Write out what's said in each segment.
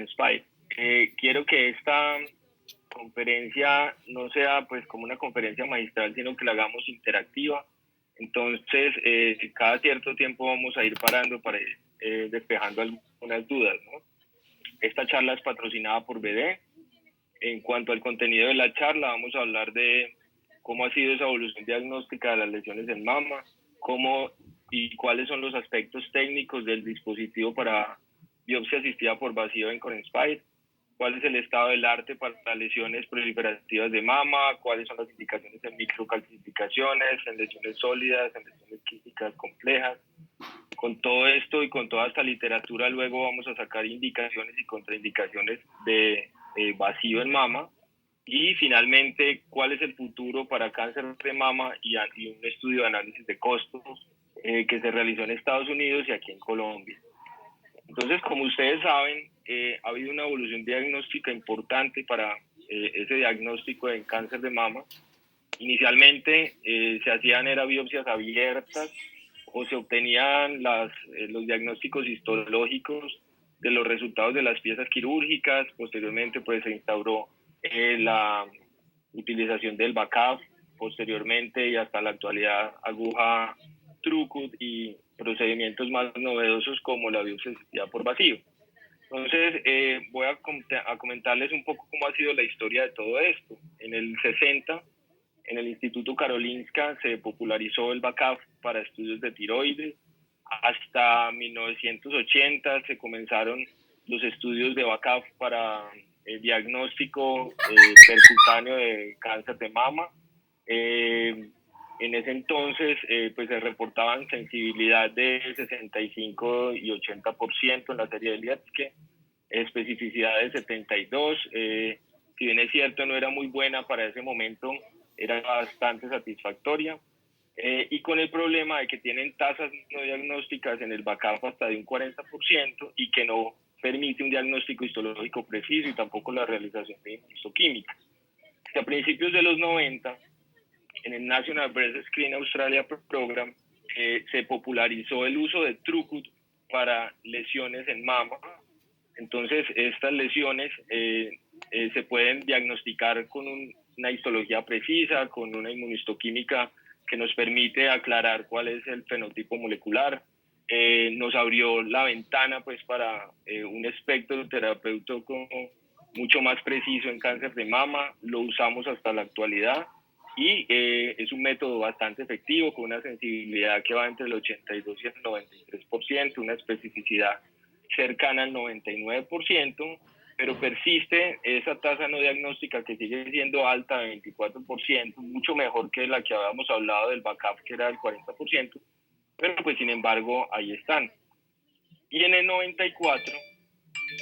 Inspire. Quiero que esta conferencia no sea pues como una conferencia magistral, sino que la hagamos interactiva. Entonces, cada cierto tiempo vamos a ir parando para ir despejando algunas dudas, ¿no? Esta charla es patrocinada por BD. En cuanto al contenido de la charla, vamos a hablar de cómo ha sido esa evolución diagnóstica de las lesiones en mama, cómo y cuáles son los aspectos técnicos del dispositivo para biopsia asistida por vacío en CoreInspire, cuál es el estado del arte para las lesiones proliferativas de mama, cuáles son las indicaciones en microcalcificaciones, en lesiones sólidas, en lesiones quísticas complejas. Con todo esto y con toda esta literatura, luego vamos a sacar indicaciones y contraindicaciones de vacío en mama. Y finalmente, cuál es el futuro para cáncer de mama y un estudio de análisis de costos que se realizó en Estados Unidos y aquí en Colombia. Entonces, como ustedes saben, ha habido una evolución diagnóstica importante para ese diagnóstico de cáncer de mama. Inicialmente se hacían biopsias abiertas o se obtenían los diagnósticos histológicos de los resultados de las piezas quirúrgicas. Posteriormente pues se instauró la utilización del BACAF, posteriormente y hasta la actualidad aguja Trucut y procedimientos más novedosos como la biopsia asistida por vacío. Entonces voy a comentarles un poco cómo ha sido la historia de todo esto. En el 60, en el Instituto Karolinska se popularizó el BACAF para estudios de tiroides. Hasta 1980 se comenzaron los estudios de BACAF para el diagnóstico percutáneo de cáncer de mama. En ese entonces pues se reportaban sensibilidad de 65 y 80% en la serie de Lietzke, especificidad de 72%. Si bien es cierto, no era muy buena para ese momento, era bastante satisfactoria. Y con el problema de que tienen tasas no diagnósticas en el BACAF hasta de un 40% y que no permite un diagnóstico histológico preciso y tampoco la realización de histoquímica. A principios de los 90, en el National Breast Screen Australia Program, se popularizó el uso de Trucut para lesiones en mama. Entonces, estas lesiones se pueden diagnosticar con una histología precisa, con una inmunistoquímica que nos permite aclarar cuál es el fenotipo molecular. Nos abrió la ventana pues para un espectro terapéutico mucho más preciso en cáncer de mama. Lo usamos hasta la actualidad y es un método bastante efectivo con una sensibilidad que va entre el 82 y el 93%, una especificidad cercana al 99%, pero persiste esa tasa no diagnóstica que sigue siendo alta de 24%, mucho mejor que la que habíamos hablado del BACAF, que era del 40%, pero pues sin embargo ahí están. Y en el 94,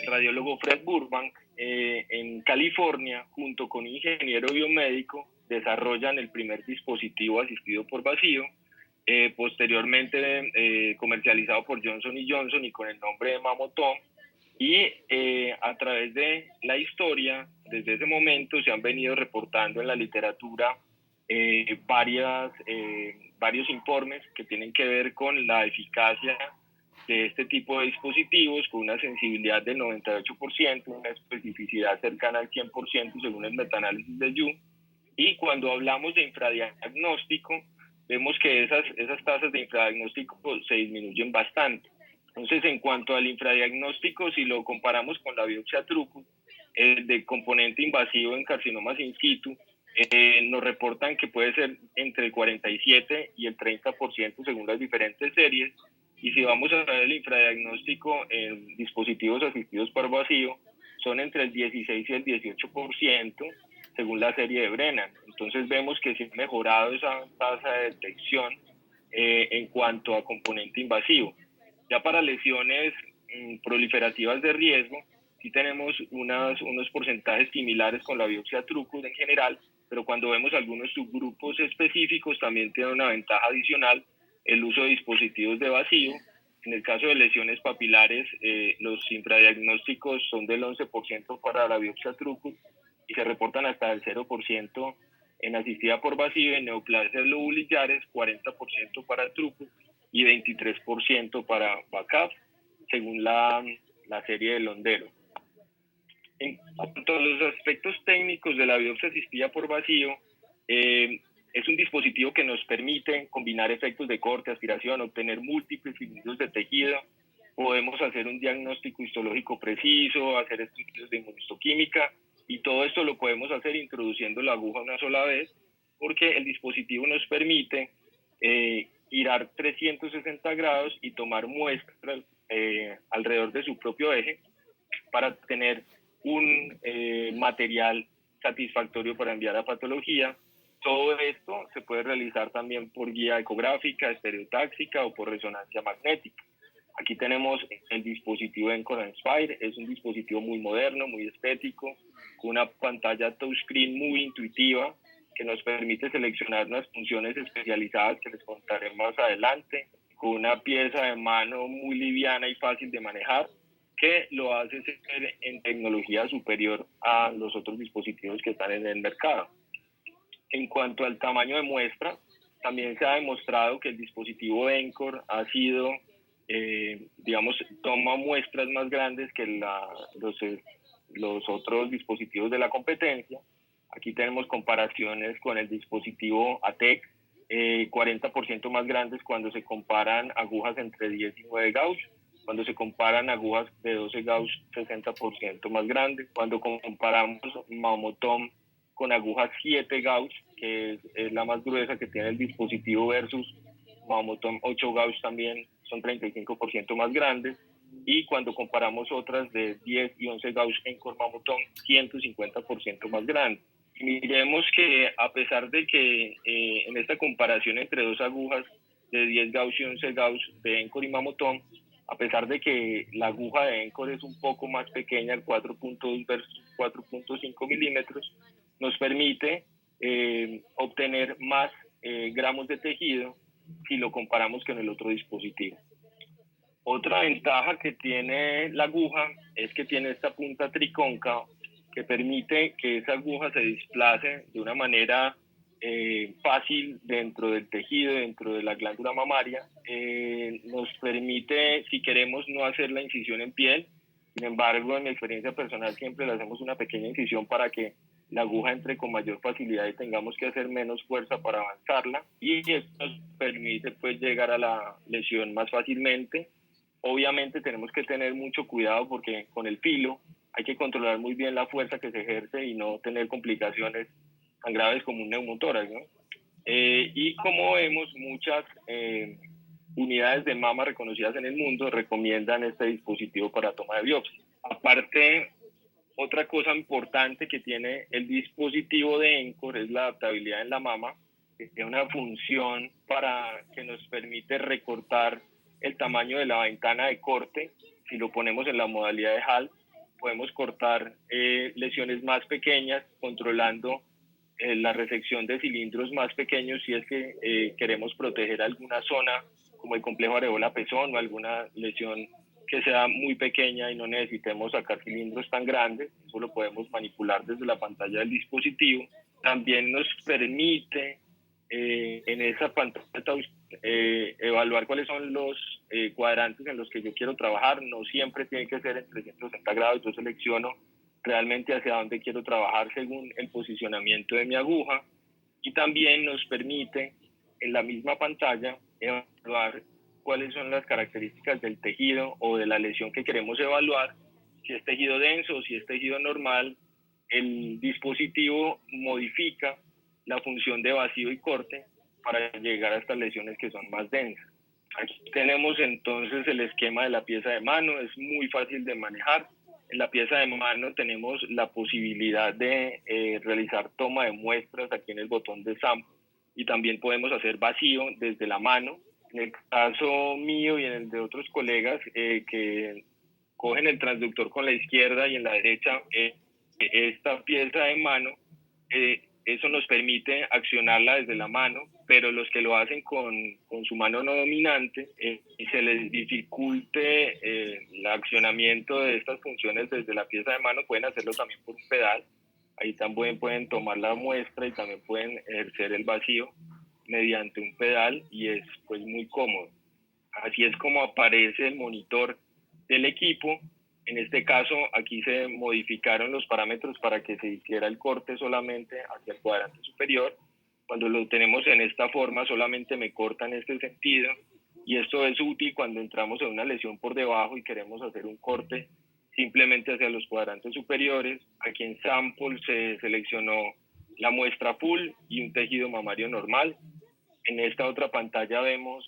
el radiólogo Fred Burbank en California, junto con un ingeniero biomédico, desarrollan el primer dispositivo asistido por vacío, posteriormente comercializado por Johnson Johnson y con el nombre de Mamotom. Y a través de la historia, desde ese momento se han venido reportando en la literatura varios informes que tienen que ver con la eficacia de este tipo de dispositivos, con una sensibilidad del 98%, una especificidad cercana al 100% según el metaanálisis de Yu. Y cuando hablamos de infradiagnóstico, vemos que esas tasas de infradiagnóstico se disminuyen bastante. Entonces, en cuanto al infradiagnóstico, si lo comparamos con la biopsia Trucut, de componente invasivo en carcinomas in situ, nos reportan que puede ser entre el 47 y el 30% según las diferentes series. Y si vamos a ver el infradiagnóstico en dispositivos asistidos por vacío, son entre el 16 y el 18% según la serie de Brennan. Entonces vemos que se ha mejorado esa tasa de detección en cuanto a componente invasivo. Ya para lesiones proliferativas de riesgo, sí tenemos unos porcentajes similares con la biopsia Trucut en general, pero cuando vemos algunos subgrupos específicos también tiene una ventaja adicional el uso de dispositivos de vacío. En el caso de lesiones papilares, los infradiagnósticos son del 11% para la biopsia Trucut y se reportan hasta el 0% en asistida por vacío. En neoplasias lobulillares, 40% para Trucut y 23% para BACAF, según la serie de Londero. En cuanto a los aspectos técnicos de la biopsia asistida por vacío, es un dispositivo que nos permite combinar efectos de corte, aspiración, obtener múltiples cilindros de tejido. Podemos hacer un diagnóstico histológico preciso, hacer estudios de inmunohistoquímica, y todo esto lo podemos hacer introduciendo la aguja una sola vez, porque el dispositivo nos permite girar 360 grados y tomar muestras alrededor de su propio eje para tener un material satisfactorio para enviar a patología. Todo esto se puede realizar también por guía ecográfica, estereotáxica o por resonancia magnética. Aquí tenemos el dispositivo Encore Inspire. Es un dispositivo muy moderno, muy estético, con una pantalla touchscreen muy intuitiva que nos permite seleccionar unas funciones especializadas que les contaré más adelante, con una pieza de mano muy liviana y fácil de manejar, que lo hace ser en tecnología superior a los otros dispositivos que están en el mercado. En cuanto al tamaño de muestra, también se ha demostrado que el dispositivo Encore ha sido, digamos, toma muestras más grandes que los otros dispositivos de la competencia. Aquí tenemos comparaciones con el dispositivo ATEC, 40% más grandes cuando se comparan agujas entre 10 y 9 Gauss. Cuando se comparan agujas de 12 Gauss, 60% más grandes. Cuando comparamos Mamotom con agujas 7 Gauss, que es la más gruesa que tiene el dispositivo, versus Mamotom 8 Gauss, también son 35% más grandes. Y cuando comparamos otras de 10 y 11 Gauss en Mamotom, 150% más grandes. Miremos que a pesar de que en esta comparación entre dos agujas de 10 Gauss y 11 Gauss de Encore y Mamotom, a pesar de que la aguja de Encore es un poco más pequeña, el 4.2 versus 4.5 milímetros, nos permite obtener más gramos de tejido si lo comparamos con el otro dispositivo. Otra ventaja que tiene la aguja es que tiene esta punta tricóncava que permite que esa aguja se desplace de una manera fácil dentro del tejido, dentro de la glándula mamaria. Nos permite, si queremos, no hacer la incisión en piel. Sin embargo, en mi experiencia personal siempre le hacemos una pequeña incisión para que la aguja entre con mayor facilidad y tengamos que hacer menos fuerza para avanzarla, y esto nos permite pues llegar a la lesión más fácilmente. Obviamente tenemos que tener mucho cuidado porque con el filo hay que controlar muy bien la fuerza que se ejerce y no tener complicaciones tan graves como un neumotórax, ¿no? Y como vemos, muchas unidades de mama reconocidas en el mundo recomiendan este dispositivo para toma de biopsia. Aparte, otra cosa importante que tiene el dispositivo de Encore es la adaptabilidad en la mama, que tiene una función para que nos permite recortar el tamaño de la ventana de corte. Si lo ponemos en la modalidad de HAL, podemos cortar lesiones más pequeñas, controlando la resección de cilindros más pequeños si es que queremos proteger alguna zona como el complejo areola-pezón o alguna lesión que sea muy pequeña y no necesitemos sacar cilindros tan grandes. Eso lo podemos manipular desde la pantalla del dispositivo. También nos permite en esa pantalla evaluar cuáles son los cuadrantes en los que yo quiero trabajar. No siempre tiene que ser en 360 grados. Yo selecciono realmente hacia dónde quiero trabajar según el posicionamiento de mi aguja, y también nos permite en la misma pantalla evaluar cuáles son las características del tejido o de la lesión que queremos evaluar. Si es tejido denso o si es tejido normal, el dispositivo modifica la función de vacío y corte para llegar a estas lesiones que son más densas. Aquí tenemos entonces el esquema de la pieza de mano. Es muy fácil de manejar. En la pieza de mano tenemos la posibilidad de realizar toma de muestras aquí en el botón de sample, y también podemos hacer vacío desde la mano. En el caso mío y en el de otros colegas que cogen el transductor con la izquierda y en la derecha esta pieza de mano, eso nos permite accionarla desde la mano, pero los que lo hacen con su mano no dominante y se les dificulte el accionamiento de estas funciones desde la pieza de mano, pueden hacerlo también por un pedal. Ahí también pueden tomar la muestra y también pueden ejercer el vacío mediante un pedal, y es pues muy cómodo. Así es como aparece el monitor del equipo En este caso, aquí se modificaron los parámetros para que se hiciera el corte solamente hacia el cuadrante superior. Cuando lo tenemos en esta forma, solamente me corta en este sentido, y esto es útil cuando entramos en una lesión por debajo y queremos hacer un corte simplemente hacia los cuadrantes superiores. Aquí en Sample se seleccionó la muestra full y un tejido mamario normal. En esta otra pantalla vemos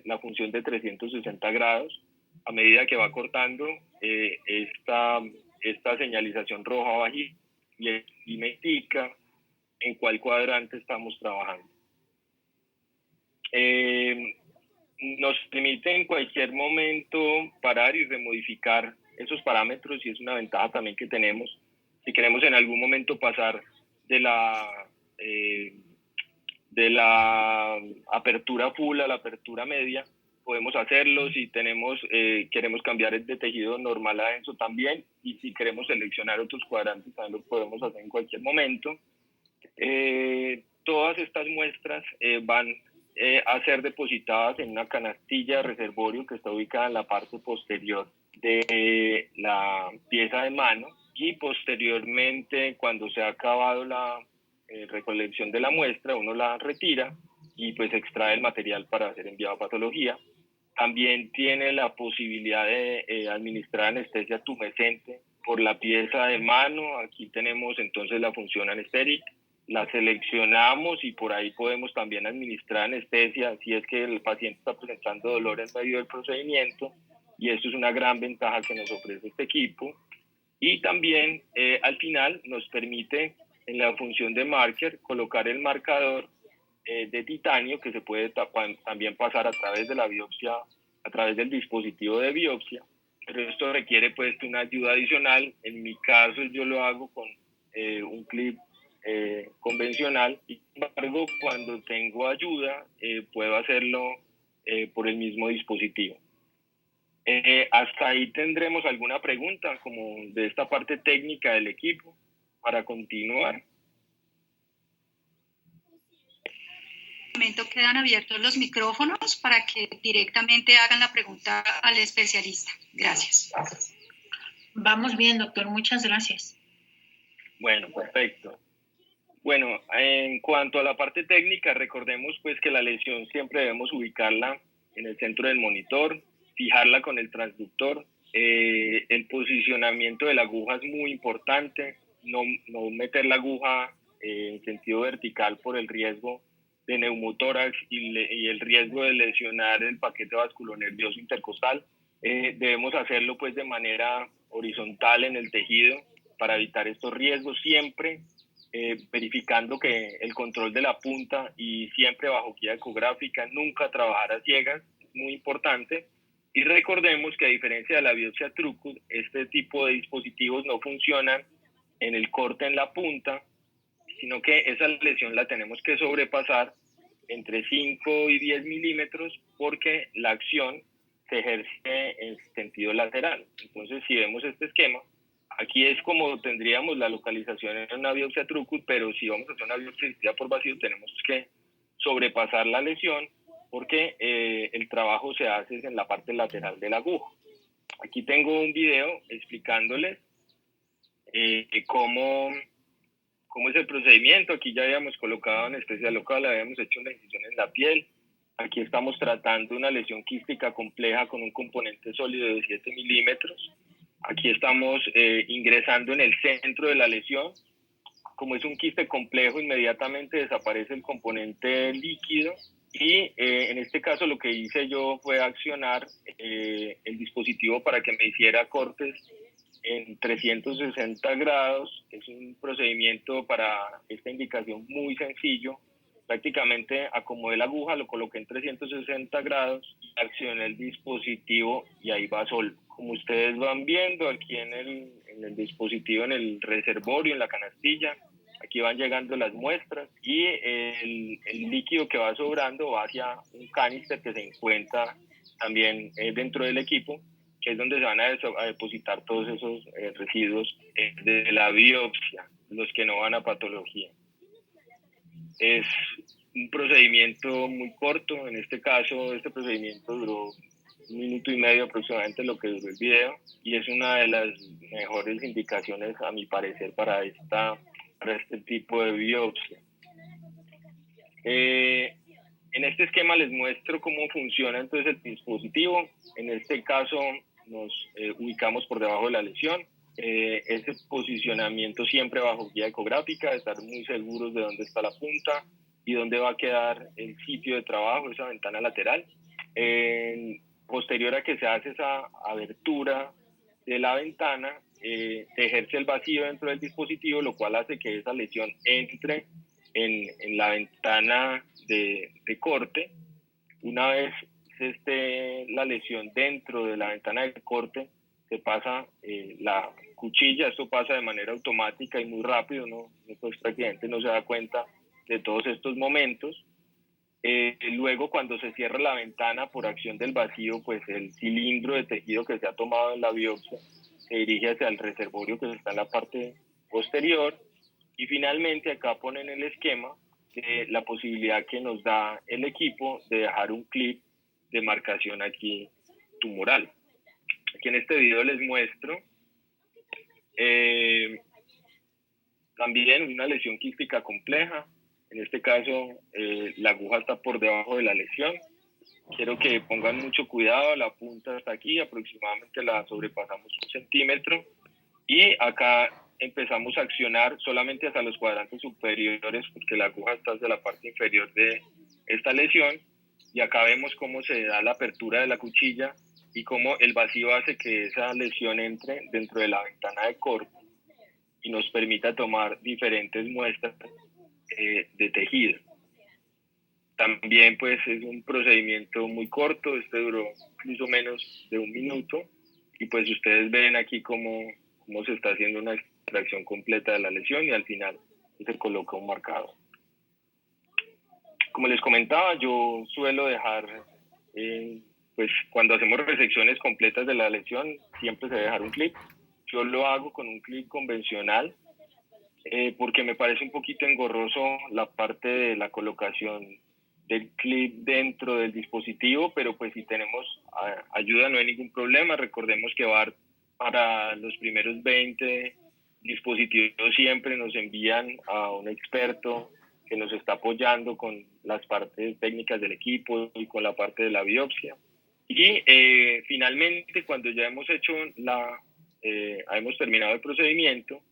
la función de 360 grados. A medida que va cortando, esta señalización roja va y me indica en cuál cuadrante estamos trabajando. Nos permite en cualquier momento parar y remodificar esos parámetros, y es una ventaja también que tenemos. Si queremos en algún momento pasar de la apertura full a la apertura media, podemos hacerlo. Si queremos cambiar de tejido normal a denso también, y si queremos seleccionar otros cuadrantes también lo podemos hacer en cualquier momento. Todas estas muestras van a ser depositadas en una canastilla de reservorio que está ubicada en la parte posterior de la pieza de mano, y posteriormente, cuando se ha acabado la recolección de la muestra, uno la retira y pues extrae el material para ser enviado a patología. También tiene la posibilidad de administrar anestesia tumescente por la pieza de mano. Aquí tenemos entonces la función anestérica. La seleccionamos y por ahí podemos también administrar anestesia si es que el paciente está presentando dolor en medio del procedimiento, y esto es una gran ventaja que nos ofrece este equipo. Y también al final nos permite, en la función de marker, colocar el marcador de titanio, que se puede también pasar a través de la biopsia, a través del dispositivo de biopsia, pero esto requiere pues una ayuda adicional. En mi caso yo lo hago con un clip convencional, y sin embargo cuando tengo ayuda puedo hacerlo por el mismo dispositivo. Hasta ahí tendremos alguna pregunta como de esta parte técnica del equipo para continuar. Momento quedan abiertos los micrófonos para que directamente hagan la pregunta al especialista. Gracias. Vamos bien, doctor. Muchas gracias. Bueno, perfecto. Bueno, en cuanto a la parte técnica, recordemos pues que la lesión siempre debemos ubicarla en el centro del monitor, fijarla con el transductor. El posicionamiento de la aguja es muy importante, no meter la aguja en sentido vertical por el riesgo de neumotórax y el riesgo de lesionar el paquete vasculonervioso intercostal. Debemos hacerlo pues de manera horizontal en el tejido para evitar estos riesgos, siempre verificando que el control de la punta y siempre bajo guía ecográfica, nunca trabajar a ciegas, es muy importante. Y recordemos que a diferencia de la biopsia Trucut, este tipo de dispositivos no funcionan en el corte en la punta, sino que esa lesión la tenemos que sobrepasar entre 5 y 10 milímetros, porque la acción se ejerce en sentido lateral. Entonces, si vemos este esquema, aquí es como tendríamos la localización en una biopsia Trucut, pero si vamos a hacer una biopsia asistida por vacío, tenemos que sobrepasar la lesión, porque el trabajo se hace en la parte lateral de la aguja. Aquí tengo un video explicándoles cómo es el procedimiento. Aquí ya habíamos colocado anestesia local, habíamos hecho una incisión en la piel. Aquí estamos tratando una lesión quística compleja con un componente sólido de 7 milímetros. Aquí estamos ingresando en el centro de la lesión. Como es un quiste complejo, inmediatamente desaparece el componente líquido, y en este caso lo que hice yo fue accionar el dispositivo para que me hiciera cortes en 360 grados. Es un procedimiento para esta indicación muy sencillo. Prácticamente acomodé la aguja, lo coloqué en 360 grados, accioné el dispositivo y ahí va solo. Como ustedes van viendo aquí en el dispositivo, en el reservorio, en la canastilla, aquí van llegando las muestras, y el líquido que va sobrando va hacia un canister que se encuentra también dentro del equipo, que es donde se van a depositar todos esos residuos de la biopsia, los que no van a patología. Es un procedimiento muy corto. En este caso, este procedimiento duró minuto y medio aproximadamente lo que duró el video, y es una de las mejores indicaciones a mi parecer para este tipo de biopsia. En este esquema les muestro cómo funciona entonces el dispositivo. En este caso nos ubicamos por debajo de la lesión. Ese posicionamiento siempre bajo guía ecográfica, estar muy seguros de dónde está la punta y dónde va a quedar el sitio de trabajo, esa ventana lateral. Posterior a que se hace esa abertura de la ventana, se ejerce el vacío dentro del dispositivo, lo cual hace que esa lesión entre en la ventana de corte. Una vez esté la lesión dentro de la ventana de corte, se pasa la cuchilla. Esto pasa de manera automática y muy rápido, pues prácticamente no se da cuenta de todos estos momentos. Luego, cuando se cierra la ventana por acción del vacío, pues el cilindro de tejido que se ha tomado en la biopsia se dirige hacia el reservorio que está en la parte posterior. Y finalmente acá ponen el esquema de la posibilidad que nos da el equipo de dejar un clip de marcación aquí tumoral. Aquí en este video les muestro también una lesión quística compleja. En este caso, la aguja está por debajo de la lesión. Quiero que pongan mucho cuidado, la punta está aquí, aproximadamente la sobrepasamos 1 centímetro. Y acá empezamos a accionar solamente hasta los cuadrantes superiores, porque la aguja está hacia la parte inferior de esta lesión. Y acá vemos cómo se da la apertura de la cuchilla y cómo el vacío hace que esa lesión entre dentro de la ventana de corte y nos permita tomar diferentes muestras de tejido. También pues es un procedimiento muy corto, este duró incluso menos de 1 minuto, y pues ustedes ven aquí cómo se está haciendo una extracción completa de la lesión y al final se coloca un marcador. Como les comentaba, yo suelo dejar, pues cuando hacemos resecciones completas de la lesión, siempre se debe dejar un clip. Yo lo hago con un clip convencional, porque me parece un poquito engorroso la parte de la colocación del clip dentro del dispositivo, pero pues si tenemos ayuda no hay ningún problema. Recordemos que para los primeros 20 dispositivos siempre nos envían a un experto que nos está apoyando con las partes técnicas del equipo y con la parte de la biopsia. Y finalmente, cuando ya hemos hecho hemos terminado el procedimiento,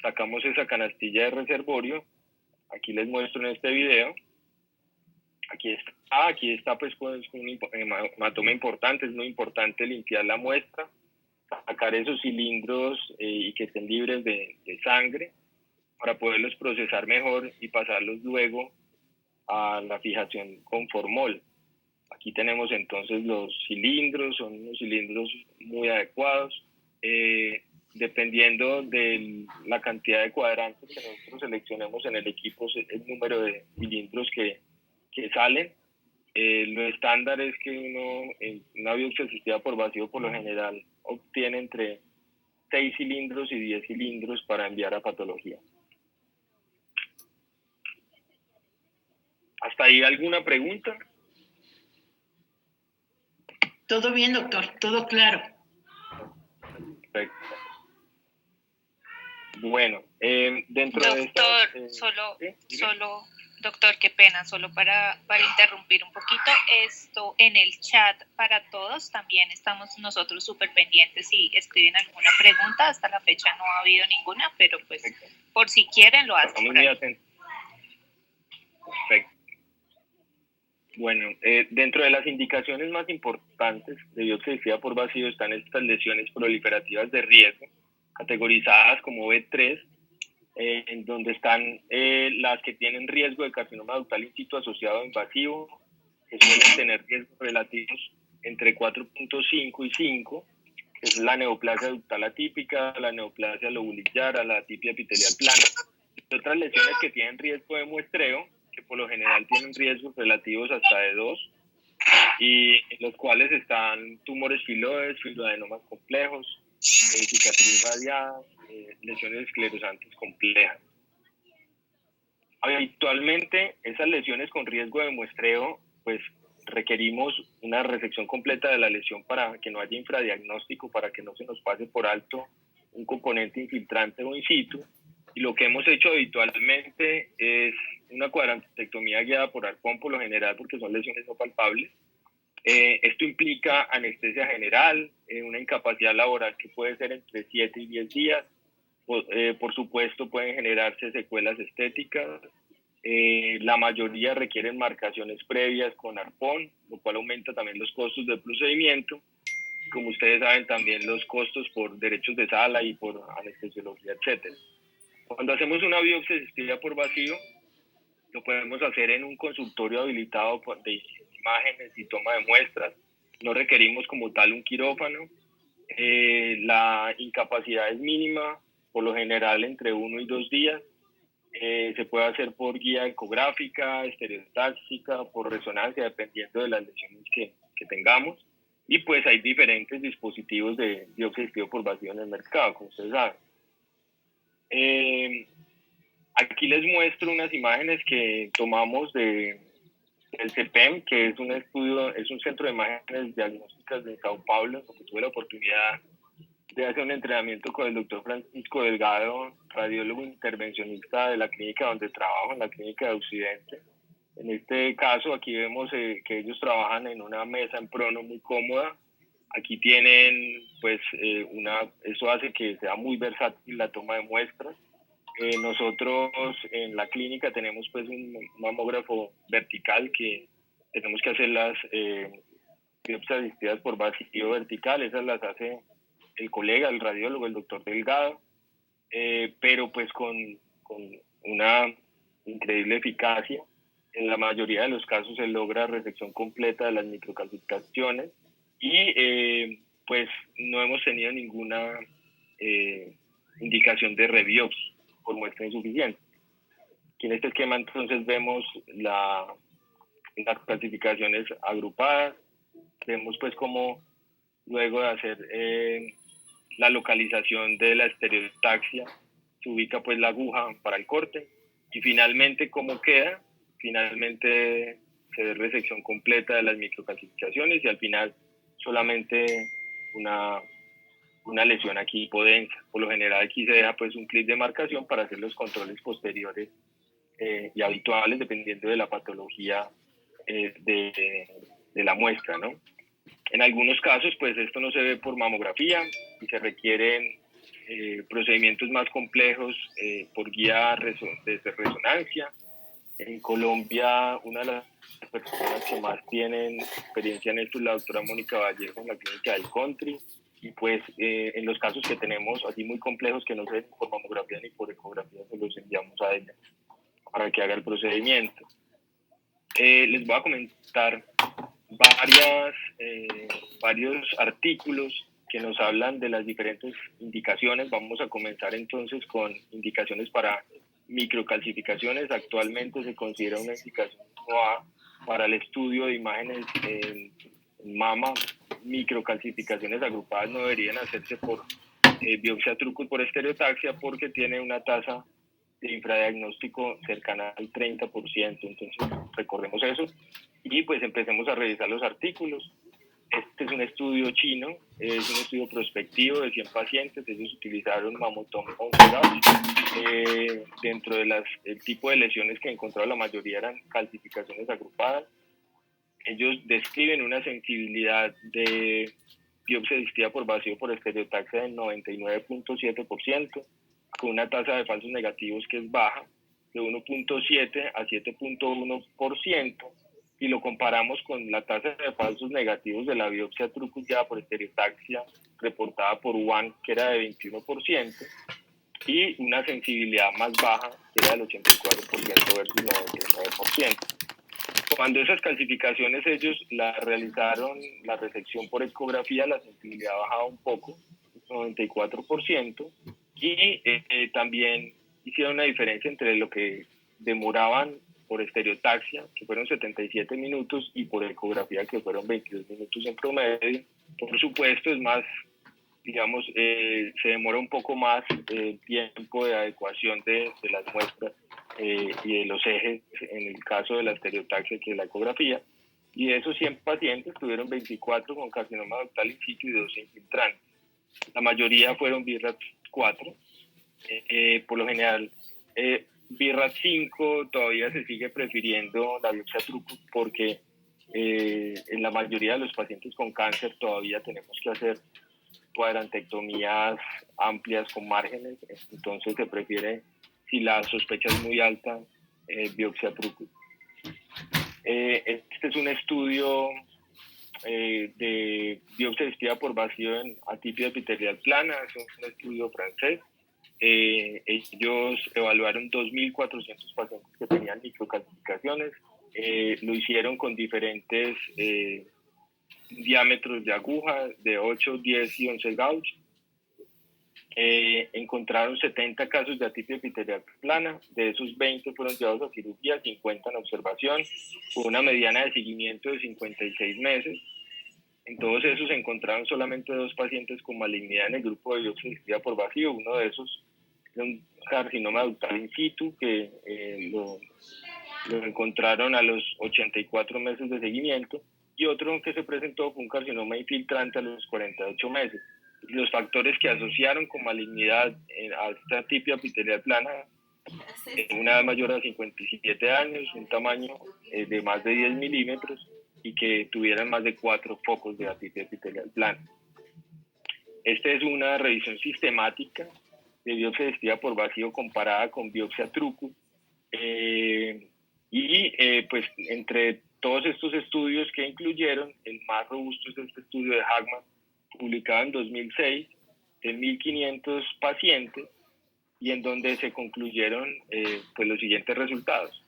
sacamos esa canastilla de reservorio. Aquí les muestro en este video. Aquí está pues con un hematoma importante. Es muy importante limpiar la muestra, sacar esos cilindros y que estén libres de sangre para poderlos procesar mejor y pasarlos luego a la fijación con formol. Aquí tenemos entonces los cilindros, son unos cilindros muy adecuados. Dependiendo de la cantidad de cuadrantes que nosotros seleccionemos en el equipo, el número de cilindros que salen. Lo estándar es que uno en una biopsia asistida por vacío por lo general obtiene entre 6 cilindros y 10 cilindros para enviar a patología. ¿Hasta ahí alguna pregunta? Todo bien, doctor, todo claro. Perfecto. Bueno, dentro de Doctor, ¿sí? Doctor, qué pena, solo para interrumpir un poquito, esto en el chat para todos, también estamos nosotros súper pendientes si escriben alguna pregunta. Hasta la fecha no ha habido ninguna, pero pues por si quieren lo hacen. Muy atentos. Perfecto. Bueno, dentro de las indicaciones más importantes de biopsia asistida por vacío están estas lesiones proliferativas de riesgo, categorizadas como B3, en donde están las que tienen riesgo de carcinoma ductal in situ asociado invasivo, que suelen tener riesgos relativos entre 4.5 y 5, que es la neoplasia ductal atípica, la neoplasia lobulillar, la atipia epitelial plana. Y otras lesiones que tienen riesgo de muestreo, que por lo general tienen riesgos relativos hasta de 2, y en los cuales están tumores filoides, filoadenomas complejos, cicatriz radiada, lesiones esclerosantes complejas. Habitualmente esas lesiones con riesgo de muestreo pues requerimos una resección completa de la lesión para que no haya infradiagnóstico, para que no se nos pase por alto un componente infiltrante o in situ. Y lo que hemos hecho habitualmente es una cuadrantectomía guiada por arpón, por lo general, porque son lesiones no palpables. Esto implica anestesia general, una incapacidad laboral que puede ser entre 7 y 10 días. Por supuesto, pueden generarse secuelas estéticas. La mayoría requieren marcaciones previas con arpón, lo cual aumenta también los costos del procedimiento. Como ustedes saben, también los costos por derechos de sala y por anestesiología, etc. Cuando hacemos una biopsia asistida por vacío, lo podemos hacer en un consultorio habilitado de imágenes y toma de muestras. No requerimos como tal un quirófano. La incapacidad es mínima, por lo general entre 1 y 2 días. Se puede hacer por guía ecográfica, estereotáxica, por resonancia, dependiendo de las lesiones que tengamos. Y pues hay diferentes dispositivos de biopsia asistida por vacío en el mercado, como ustedes saben. Aquí les muestro unas imágenes que tomamos del CEPEM, que es un centro de imágenes diagnósticas de Sao Paulo, donde tuve la oportunidad de hacer un entrenamiento con el doctor Francisco Delgado, radiólogo intervencionista de la clínica donde trabajo, en la clínica de Occidente. En este caso, aquí vemos que ellos trabajan en una mesa en prono muy cómoda. Aquí tienen, pues, eso hace que sea muy versátil la toma de muestras. Nosotros en la clínica tenemos, pues, un mamógrafo vertical que tenemos que hacer las biopsias asistidas por vacío vertical. Esas las hace el colega, el radiólogo, el doctor Delgado, pero pues con una increíble eficacia. En la mayoría de los casos se logra resección completa de las microcalcificaciones y pues no hemos tenido ninguna indicación de rebiopsia por muestra insuficiente. Aquí en este esquema entonces vemos las clasificaciones agrupadas, vemos pues cómo luego de hacer la localización de la estereotaxia se ubica pues la aguja para el corte y finalmente cómo queda. Finalmente se ve resección completa de las microcalcificaciones y al final solamente una lesión aquí hipodensa. Por lo general aquí se deja pues un clip de marcación para hacer los controles posteriores y habituales dependiendo de la patología de la muestra, ¿no? En algunos casos pues esto no se ve por mamografía y se requieren procedimientos más complejos por guía de resonancia. En Colombia, una de las personas que más tienen experiencia en esto es la doctora Mónica Vallejo en la clínica del Country. Y pues en los casos que tenemos así muy complejos que no se ven por mamografía ni por ecografía, se los enviamos a ella para que haga el procedimiento. Les voy a comentar varios artículos que nos hablan de las diferentes indicaciones. Vamos a comenzar entonces con indicaciones para microcalcificaciones. Actualmente se considera una indicación para el estudio de imágenes en mama. Microcalcificaciones agrupadas no deberían hacerse por biopsia truco por estereotaxia porque tiene una tasa de infradiagnóstico cercana al 30%. Entonces recordemos eso y pues empecemos a revisar los artículos. Este es un estudio chino, es un estudio prospectivo de 100 pacientes. Ellos utilizaron Mamotom 11 dentro de el tipo de lesiones que encontraron, la mayoría eran calcificaciones agrupadas. Ellos describen una sensibilidad de biopsia asistida por vacío por estereotaxia del 99.7%, con una tasa de falsos negativos que es baja, de 1.7 a 7.1%, y lo comparamos con la tasa de falsos negativos de la biopsia truco guiada por estereotaxia reportada por Wang, que era de 21%, y una sensibilidad más baja, que era del 84% versus 99%. Cuando esas calcificaciones ellos realizaron la resección por ecografía, la sensibilidad bajaba un poco, 94%, y también hicieron una diferencia entre lo que demoraban por estereotaxia, que fueron 77 minutos, y por ecografía, que fueron 22 minutos en promedio. Por supuesto, es más, digamos, se demora un poco más el tiempo de adecuación de las muestras y de los ejes en el caso de la estereotaxia que de la ecografía, Y de esos 100 pacientes tuvieron 24 con carcinoma ductal in situ y 2 infiltrantes. La mayoría fueron BRAF 4. Por lo general, BRAF 5 todavía se sigue prefiriendo la biopsia truco porque en la mayoría de los pacientes con cáncer todavía tenemos que hacer cuadrantectomías amplias con márgenes, entonces se prefiere, si la sospecha es muy alta, biopsia truco. Este es un estudio de biopsia asistida por vacío en atipia epitelial plana, es un estudio francés. Ellos evaluaron 2.400 pacientes que tenían microcalcificaciones, lo hicieron con diferentes diámetros de aguja de 8, 10 y 11 gauge. Encontraron 70 casos de atipia epitelial plana, de esos 20 fueron llevados a cirugía, 50 en observación, con una mediana de seguimiento de 56 meses. En todos esos se encontraron solamente 2 pacientes con malignidad en el grupo de biopsia asistida por vacío. Uno de esos es un carcinoma ductal in situ que lo encontraron a los 84 meses de seguimiento, y otro que se presentó fue un carcinoma infiltrante a los 48 meses. Los factores que asociaron con malignidad a esta atipia epitelial plana, una edad mayor a 57 años, un tamaño de más de 10 milímetros y que tuvieran más de 4 focos de atipia epitelial plana. Esta es una revisión sistemática de biopsia asistida por vacío comparada con biopsia truco. Pues entre todos estos estudios que incluyeron, el más robusto es este estudio de Hagman, publicado en 2006, de 1.500 pacientes, y en donde se concluyeron pues los siguientes resultados.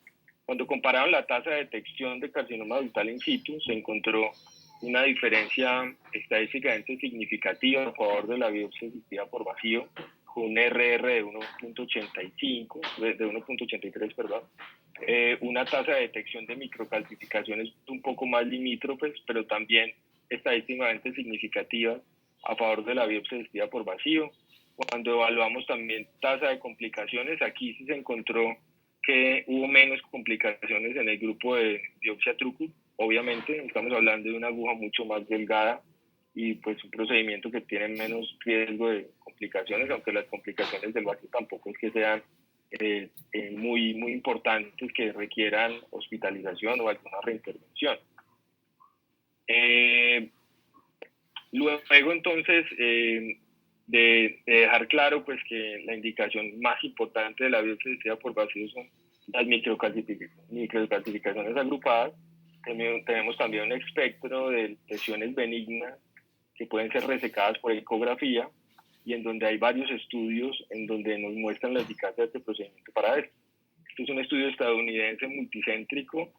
Cuando compararon la tasa de detección de carcinoma ductal in situ, se encontró una diferencia estadísticamente significativa a favor de la biopsia asistida por vacío, con un RR de 1.85, de 1.83, perdón. Una tasa de detección de microcalcificaciones un poco más limítrofes, pero también estadísticamente significativa a favor de la biopsia asistida por vacío. Cuando evaluamos también tasa de complicaciones, aquí sí se encontró que hubo menos complicaciones en el grupo de biopsia truco. Obviamente estamos hablando de una aguja mucho más delgada y pues un procedimiento que tiene menos riesgo de complicaciones, aunque las complicaciones del vacío tampoco es que sean muy importantes que requieran hospitalización o alguna reintervención. Luego entonces de dejar claro pues que la indicación más importante de la biopsia asistida por vacío son las microcalcificaciones agrupadas. Tenemos también un espectro de lesiones benignas que pueden ser resecadas por ecografía, y en donde hay varios estudios en donde nos muestran la eficacia de este procedimiento para esto. Este es un estudio estadounidense multicéntrico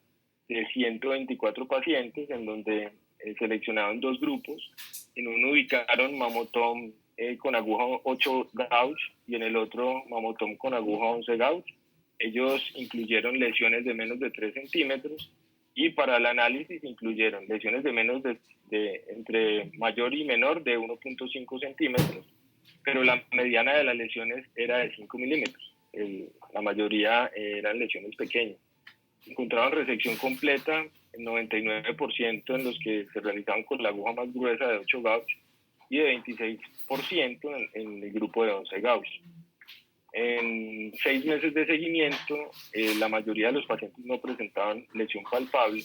de 124 pacientes, en donde seleccionaron 2 grupos. En uno ubicaron mamotom con aguja 8 gauge y en el otro mamotom con aguja 11 gauge. Ellos incluyeron lesiones de menos de 3 centímetros, y para el análisis incluyeron lesiones de menos entre mayor y menor de 1.5 centímetros, pero la mediana de las lesiones era de 5 milímetros. La mayoría eran lesiones pequeñas. Encontraron resección completa en 99% en los que se realizaban con la aguja más gruesa de 8 gauge y de 26% en el grupo de 11 gauge. En 6 meses de seguimiento, la mayoría de los pacientes no presentaban lesión palpable,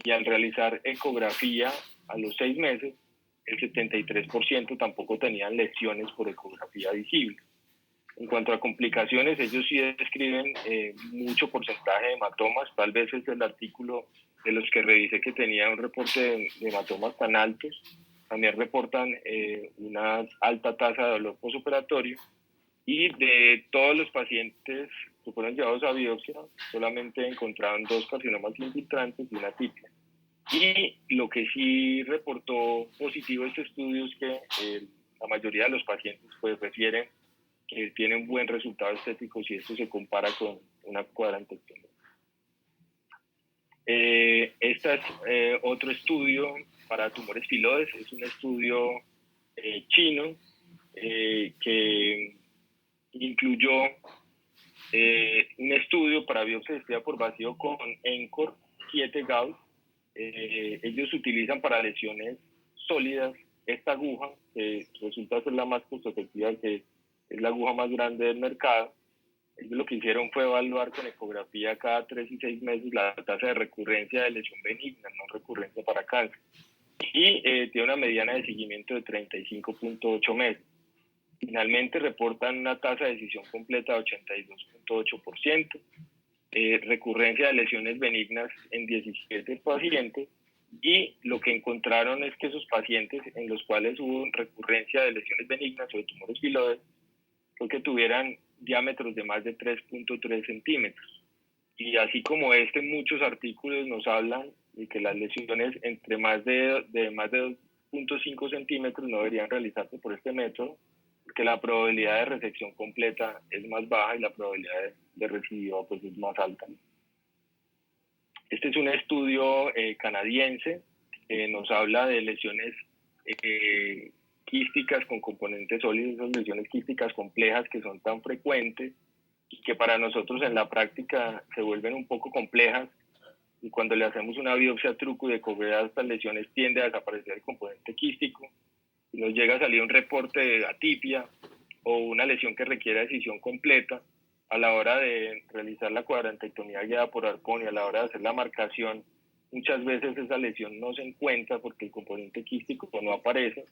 y al realizar ecografía a los 6 meses, el 73% tampoco tenían lesiones por ecografía visible. En cuanto a complicaciones, ellos sí describen mucho porcentaje de hematomas. Tal vez es el artículo de los que revisé que tenía un reporte de hematomas tan altos. También reportan una alta tasa de dolor postoperatorio, y de todos los pacientes que fueron llevados a biopsia, solamente encontraron 2 carcinomas infiltrantes y una atipia. Y lo que sí reportó positivo este estudio es que la mayoría de los pacientes pues refieren que tienen buen resultado estético si esto se compara con una cuadrantectomía. Este es otro estudio para tumores filoides, es un estudio chino que incluyó un estudio para biopsia asistida por vacío con ENCOR 7 gauge ellos utilizan para lesiones sólidas esta aguja, que resulta ser la más costo efectiva, que es la aguja más grande del mercado. Ellos lo que hicieron fue evaluar con ecografía cada 3 y 6 meses la tasa de recurrencia de lesión benigna, no recurrencia para cáncer. Y tiene una mediana de seguimiento de 35.8 meses. Finalmente reportan una tasa de decisión completa de 82.8%, recurrencia de lesiones benignas en 17 pacientes, y lo que encontraron es que esos pacientes en los cuales hubo recurrencia de lesiones benignas o de tumores filoides fue que tuvieran diámetros de más de 3.3 centímetros. Y así como muchos artículos nos hablan de que las lesiones entre más de 2.5 centímetros no deberían realizarse por este método, porque la probabilidad de resección completa es más baja y la probabilidad de recidiva pues es más alta. Este es un estudio canadiense que nos habla de lesiones quísticas con componentes sólidos, esas lesiones quísticas complejas que son tan frecuentes y que para nosotros en la práctica se vuelven un poco complejas, y cuando le hacemos una biopsia truco y de ecografía a estas lesiones tiende a desaparecer el componente quístico y nos llega a salir un reporte de atipia o una lesión que requiere decisión completa. A la hora de realizar la cuadrantectomía guiada por arpón y a la hora de hacer la marcación, muchas veces esa lesión no se encuentra porque el componente quístico no aparece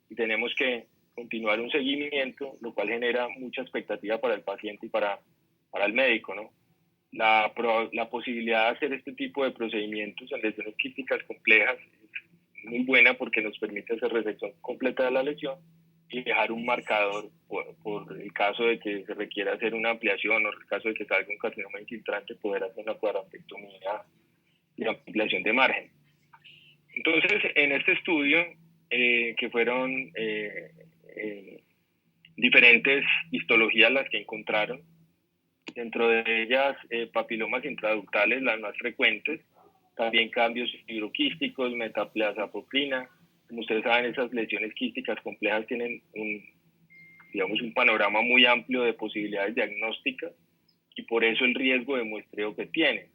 y tenemos que continuar un seguimiento, lo cual genera mucha expectativa para el paciente y para el médico, ¿no? La posibilidad de hacer este tipo de procedimientos en lesiones quísticas complejas es muy buena porque nos permite hacer resección completa de la lesión y dejar un marcador por el caso de que se requiera hacer una ampliación o en el caso de que salga un carcinoma infiltrante, poder hacer una cuadrantectomía y ampliación de margen. Entonces, en este estudio, que fueron diferentes histologías las que encontraron, dentro de ellas papilomas intraductales, las más frecuentes, también cambios fibroquísticos, metaplasia apocrina. Como ustedes saben, esas lesiones quísticas complejas tienen un panorama muy amplio de posibilidades diagnósticas y por eso el riesgo de muestreo que tienen.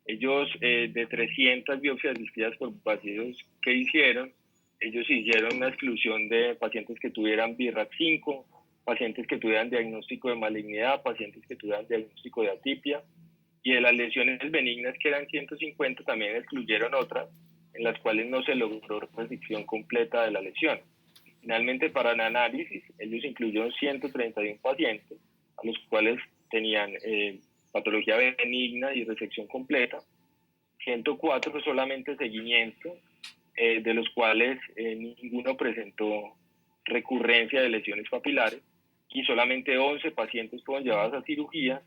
Ellos, de 300 biopsias asistidas por vacíos que hicieron, ellos hicieron una exclusión de pacientes que tuvieran BRAF5, pacientes que tuvieran diagnóstico de malignidad, pacientes que tuvieran diagnóstico de atipia, y de las lesiones benignas, que eran 150, también excluyeron otras en las cuales no se logró resección completa de la lesión. Finalmente, para el análisis, ellos incluyeron 131 pacientes, a los cuales tenían patología benigna y resección completa, 104 solamente seguimiento, de los cuales ninguno presentó recurrencia de lesiones papilares, y solamente 11 pacientes fueron llevados a cirugía,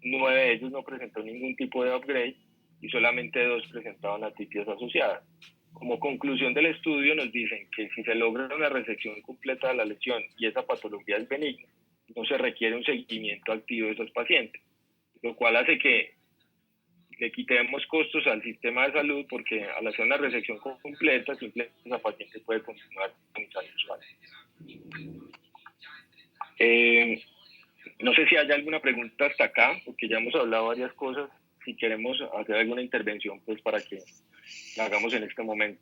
9 de ellos no presentó ningún tipo de upgrade y solamente 2 presentaban atipias asociadas. Como conclusión del estudio nos dicen que si se logra una resección completa de la lesión y esa patología es benigna, no se requiere un seguimiento activo de esos pacientes, lo cual hace que le quitemos costos al sistema de salud, porque al hacer una resección completa, simplemente esa paciente puede continuar con el usual. No sé si hay alguna pregunta hasta acá, porque ya hemos hablado varias cosas. Si queremos hacer alguna intervención, pues para que la hagamos en este momento.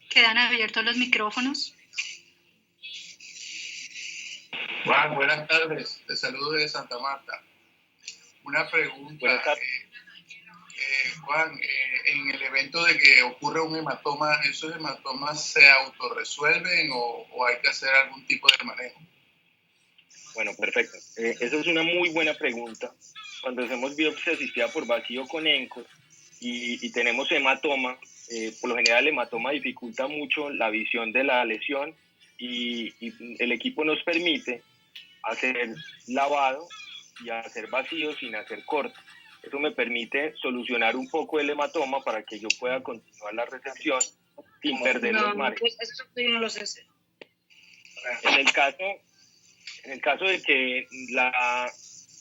Quedan abiertos los micrófonos. Juan, buenas tardes. Te saludo de Santa Marta. Una pregunta. Juan, en el evento de que ocurre un hematoma, ¿esos hematomas se autorresuelven o hay que hacer algún tipo de manejo? Bueno, perfecto. Esa es una muy buena pregunta. Cuando hacemos biopsia asistida por vacío con ENCOR y tenemos hematoma, por lo general el hematoma dificulta mucho la visión de la lesión y el equipo nos permite hacer lavado y hacer vacío sin hacer corte. Eso me permite solucionar un poco el hematoma para que yo pueda continuar la resección sin perder los márgenes. Pues eso yo no lo sé. En el caso de que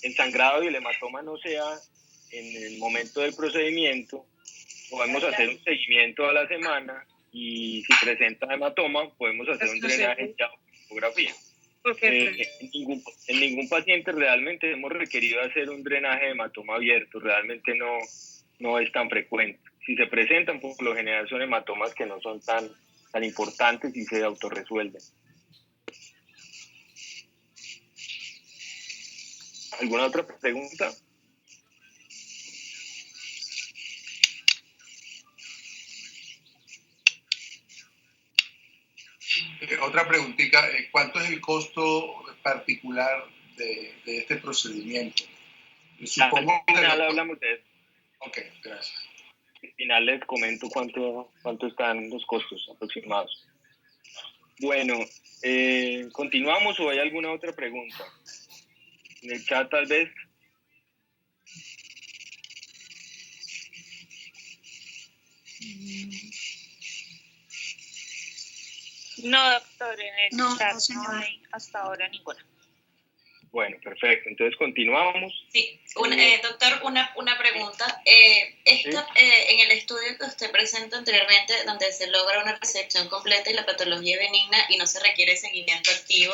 el sangrado y el hematoma no sea en el momento del procedimiento, podemos hacer un seguimiento a la semana y si presenta hematoma, podemos hacer un drenaje ya con ecografía. En ningún paciente realmente hemos requerido hacer un drenaje de hematoma abierto, realmente no es tan frecuente. Si se presentan, por lo general son hematomas que no son tan importantes y se autorresuelven. ¿Alguna otra pregunta? Otra preguntita, ¿cuánto es el costo particular de este procedimiento? Supongo que al final hablamos de eso. Ok, gracias. Al final les comento cuánto están los costos aproximados. Bueno, ¿continuamos o hay alguna otra pregunta? En el chat tal vez. No, doctor, en el chat señor. no hay hasta ahora ninguna. Bueno, perfecto. Entonces continuamos. Sí, doctor, una pregunta. En el estudio que usted presentó anteriormente, donde se logra una resección completa y la patología benigna y no se requiere seguimiento activo,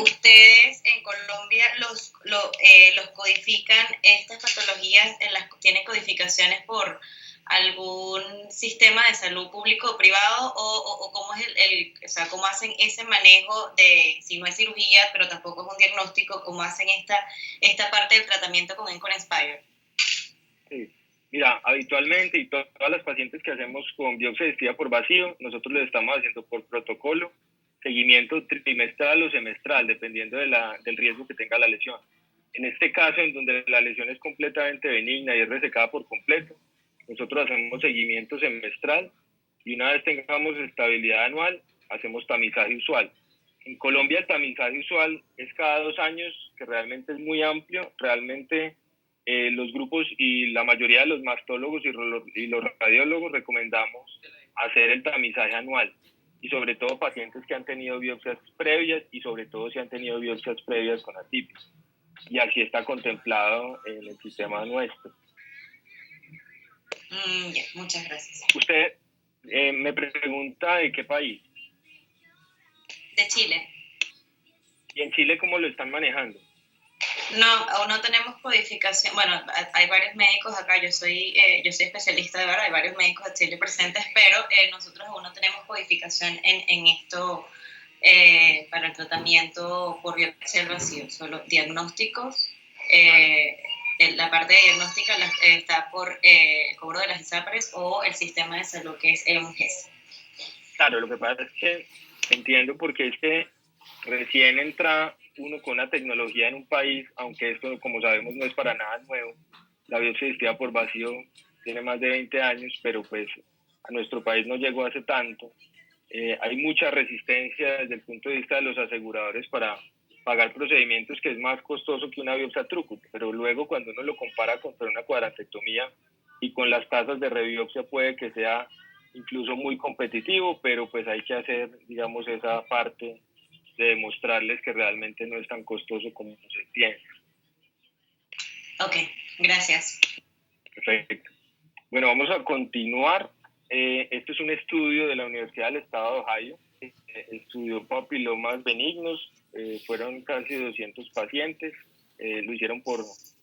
¿ustedes en Colombia los codifican estas patologías, tienen codificaciones por algún sistema de salud público o privado o cómo es o sea, cómo hacen ese manejo de, si no es cirugía, pero tampoco es un diagnóstico, cómo hacen esta parte del tratamiento con Encore Inspire? Sí. Mira, habitualmente y todas las pacientes que hacemos con biopsia asistida por vacío, nosotros les estamos haciendo por protocolo seguimiento trimestral o semestral, dependiendo del riesgo que tenga la lesión. En este caso, en donde la lesión es completamente benigna y es resecada por completo, nosotros hacemos seguimiento semestral y una vez tengamos estabilidad anual, hacemos tamizaje usual. En Colombia el tamizaje usual es cada 2 años, que realmente es muy amplio. Realmente los grupos y la mayoría de los mastólogos y los radiólogos recomendamos hacer el tamizaje anual. Y sobre todo pacientes que han tenido biopsias previas y sobre todo si han tenido biopsias previas con atípico. Y así está contemplado en el sistema nuestro. Muchas gracias. Usted me pregunta de qué país. De Chile. ¿Y en Chile cómo lo están manejando? No, aún no tenemos codificación. Bueno, hay varios médicos acá, yo soy especialista de verdad, hay varios médicos de Chile presentes, pero nosotros aún no tenemos codificación en esto para el tratamiento por biopsia del vacío, solo diagnósticos. La parte de diagnóstica está por el cobro de las ISAPRES o el sistema de salud que es EONGES. Claro, lo que pasa es que entiendo porque es que recién entra uno con una tecnología en un país, aunque esto, como sabemos, no es para nada nuevo. La biopsia asistida por vacío tiene más de 20 años, pero pues a nuestro país no llegó hace tanto. Hay mucha resistencia desde el punto de vista de los aseguradores para pagar procedimientos que es más costoso que una biopsia truco, pero luego cuando uno lo compara contra una cuadrantectomía y con las tasas de rebiopsia puede que sea incluso muy competitivo, pero pues hay que hacer, digamos, esa parte de demostrarles que realmente no es tan costoso como se piensa. Ok, gracias. Perfecto. Bueno, vamos a continuar. Este es un estudio de la Universidad del Estado de Ohio. Estudió papilomas benignos. Fueron casi 200 pacientes. Lo hicieron por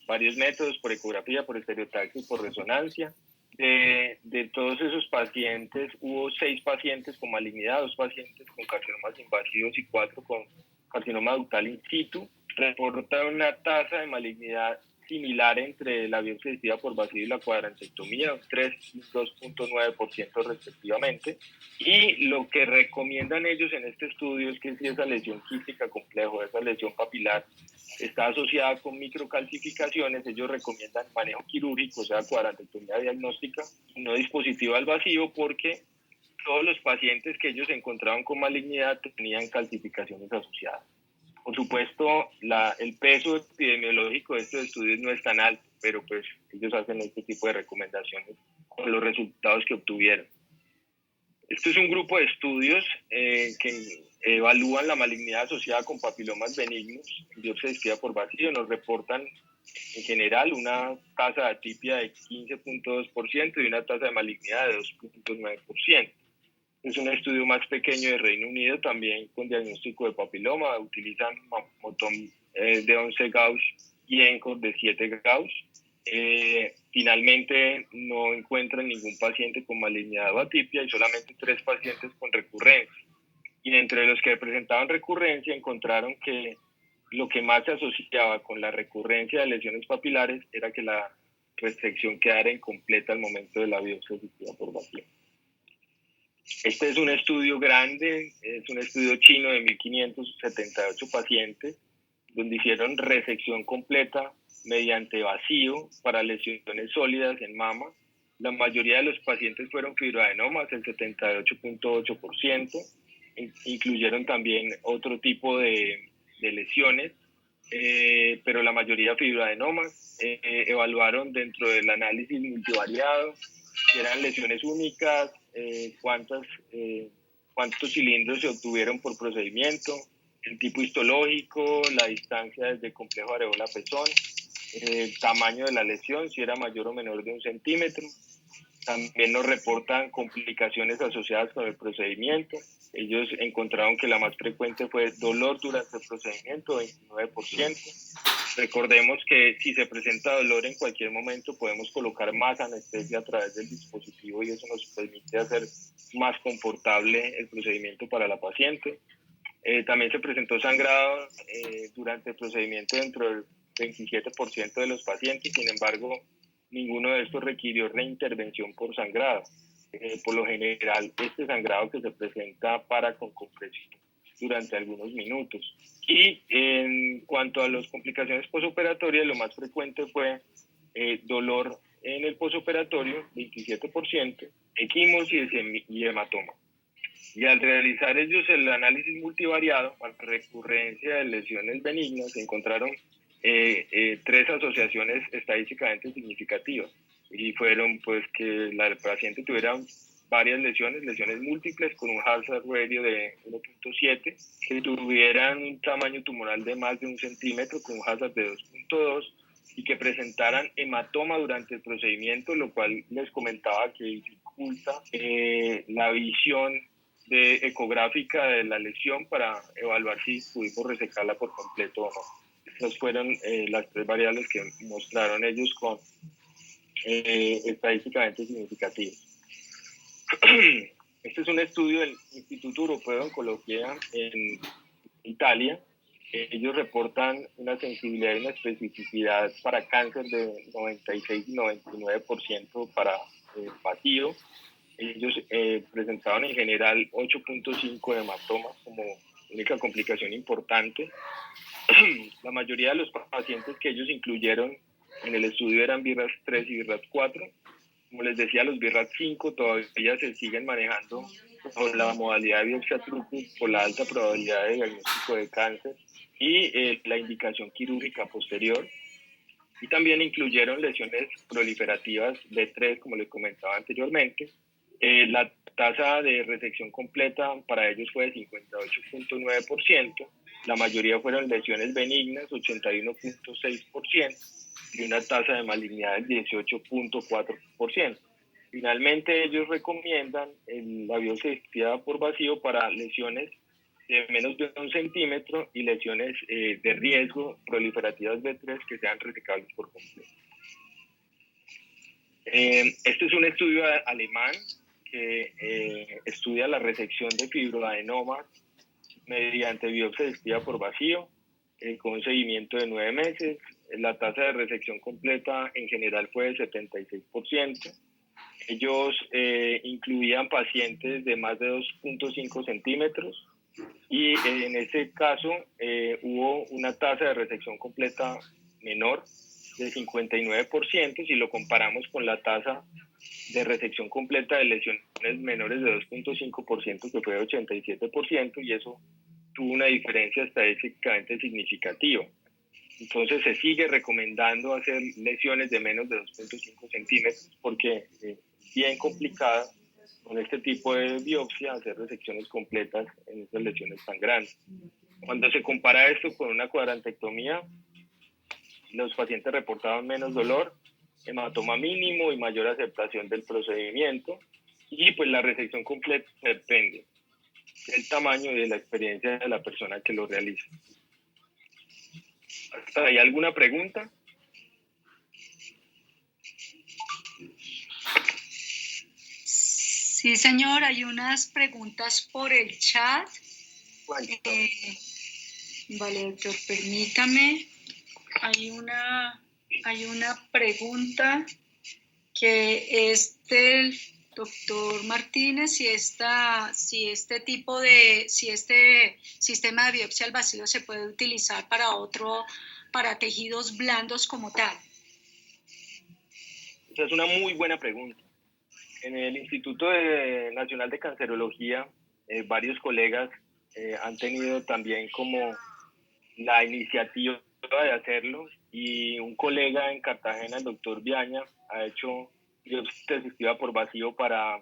varios métodos, por ecografía, por estereotaxia y por resonancia. De todos esos pacientes, hubo 6 pacientes con malignidad, 2 pacientes con carcinomas invasivos y 4 con carcinoma ductal in situ. Reportaron una tasa de malignidad similar entre la biopsia asistida por vacío y la cuadrantectomía, un 3 y 2.9% respectivamente. Y lo que recomiendan ellos en este estudio es que si esa lesión quística compleja o esa lesión papilar está asociada con microcalcificaciones, ellos recomiendan manejo quirúrgico, o sea, cuadrantectomía diagnóstica, y no dispositivo al vacío, porque todos los pacientes que ellos encontraban con malignidad tenían calcificaciones asociadas. Por supuesto, el peso epidemiológico de estos estudios no es tan alto, pero pues ellos hacen este tipo de recomendaciones con los resultados que obtuvieron. Esto es un grupo de estudios que evalúan la malignidad asociada con papilomas benignos en biopsia asistida por vacío. Nos reportan en general una tasa de atipia de 15.2% y una tasa de malignidad de 2.9%. Es un estudio más pequeño de Reino Unido, también con diagnóstico de papiloma. Utilizan mamotom de 11 Gauss y ENCOR de 7 Gauss. Finalmente no encuentran ningún paciente con malignidad o atipia y solamente 3 pacientes con recurrencia. Y entre los que presentaban recurrencia encontraron que lo que más se asociaba con la recurrencia de lesiones papilares era que la resección quedara incompleta al momento de la biopsia asistida por vacío. Este es un estudio grande, es un estudio chino de 1.578 pacientes, donde hicieron resección completa mediante vacío para lesiones sólidas en mama. La mayoría de los pacientes fueron fibroadenomas, el 78.8%. Incluyeron también otro tipo de lesiones, pero la mayoría fibroadenomas. Evaluaron dentro del análisis multivariado si eran lesiones únicas, cuántos cilindros se obtuvieron por procedimiento, el tipo histológico, la distancia desde el complejo areola-pezón, el tamaño de la lesión, si era mayor o menor de 1 centímetro. También nos reportan complicaciones asociadas con el procedimiento. Ellos encontraron que la más frecuente fue dolor durante el procedimiento, 29%. Recordemos que si se presenta dolor en cualquier momento podemos colocar más anestesia a través del dispositivo y eso nos permite hacer más confortable el procedimiento para la paciente. También se presentó sangrado durante el procedimiento dentro del 27% de los pacientes, sin embargo, ninguno de estos requirió reintervención por sangrado. Por lo general, este sangrado que se presenta para con compresión durante algunos minutos. Y en cuanto a las complicaciones posoperatorias, lo más frecuente fue dolor en el posoperatorio, 27%, equimosis y hematoma. Y al realizar ellos el análisis multivariado para recurrencia de lesiones benignas, se encontraron 3 asociaciones estadísticamente significativas. Y fueron pues que la paciente tuviera varias lesiones múltiples con un hazard radio de 1.7, que tuvieran un tamaño tumoral de más de 1 centímetro con un hazard de 2.2 y que presentaran hematoma durante el procedimiento, lo cual les comentaba que dificulta la visión ecográfica de la lesión para evaluar si pudimos resecarla por completo o no. Esas fueron las 3 variables que mostraron ellos con estadísticamente significativos. Este es un estudio del Instituto Europeo de Oncología en Italia. Ellos reportan una sensibilidad y una especificidad para cáncer de 96 y 99% para vacío. Ellos presentaron en general 8.5 hematomas como única complicación importante. La mayoría de los pacientes que ellos incluyeron en el estudio eran BRAF 3 y BRAF 4. Como les decía, los BRAF 5 todavía se siguen manejando con la modalidad de biopsia throughput por la alta probabilidad de diagnóstico de cáncer y la indicación quirúrgica posterior. Y también incluyeron lesiones proliferativas B3, como les comentaba anteriormente. La tasa de resección completa para ellos fue de 58.9%. La mayoría fueron lesiones benignas, 81.6%, y una tasa de malignidad del 18.4%. Finalmente, ellos recomiendan la biopsia asistida por vacío para lesiones de menos de 1 centímetro y lesiones de riesgo proliferativas B3 que sean resecables por completo. Este es un estudio alemán que estudia la resección de fibroadenomas mediante biopsia asistida por vacío con un seguimiento de 9 meses. La tasa de resección completa en general fue de 76%. Ellos incluían pacientes de más de 2.5 centímetros y en ese caso hubo una tasa de resección completa menor de 59% si lo comparamos con la tasa de resección completa de lesiones menores de 2.5% que fue de 87%, y eso tuvo una diferencia estadísticamente significativa. Entonces se sigue recomendando hacer lesiones de menos de 2.5 centímetros porque es bien complicado con este tipo de biopsia hacer resecciones completas en estas lesiones tan grandes. Cuando se compara esto con una cuadrantectomía, los pacientes reportaban menos dolor, hematoma mínimo y mayor aceptación del procedimiento, y pues la resección completa depende del tamaño y de la experiencia de la persona que lo realiza. ¿Hasta ahí alguna pregunta? Sí, señor, hay unas preguntas por el chat. Vale, doctor, permítame. Hay una pregunta que es del doctor Martínez, si este sistema de biopsia al vacío se puede utilizar para tejidos blandos como tal. Esa es una muy buena pregunta. En el Instituto Nacional de Cancerología, varios colegas han tenido también como la iniciativa de hacerlo, y un colega en Cartagena, el doctor Viaña, ha hecho biopsia asistida por vacío para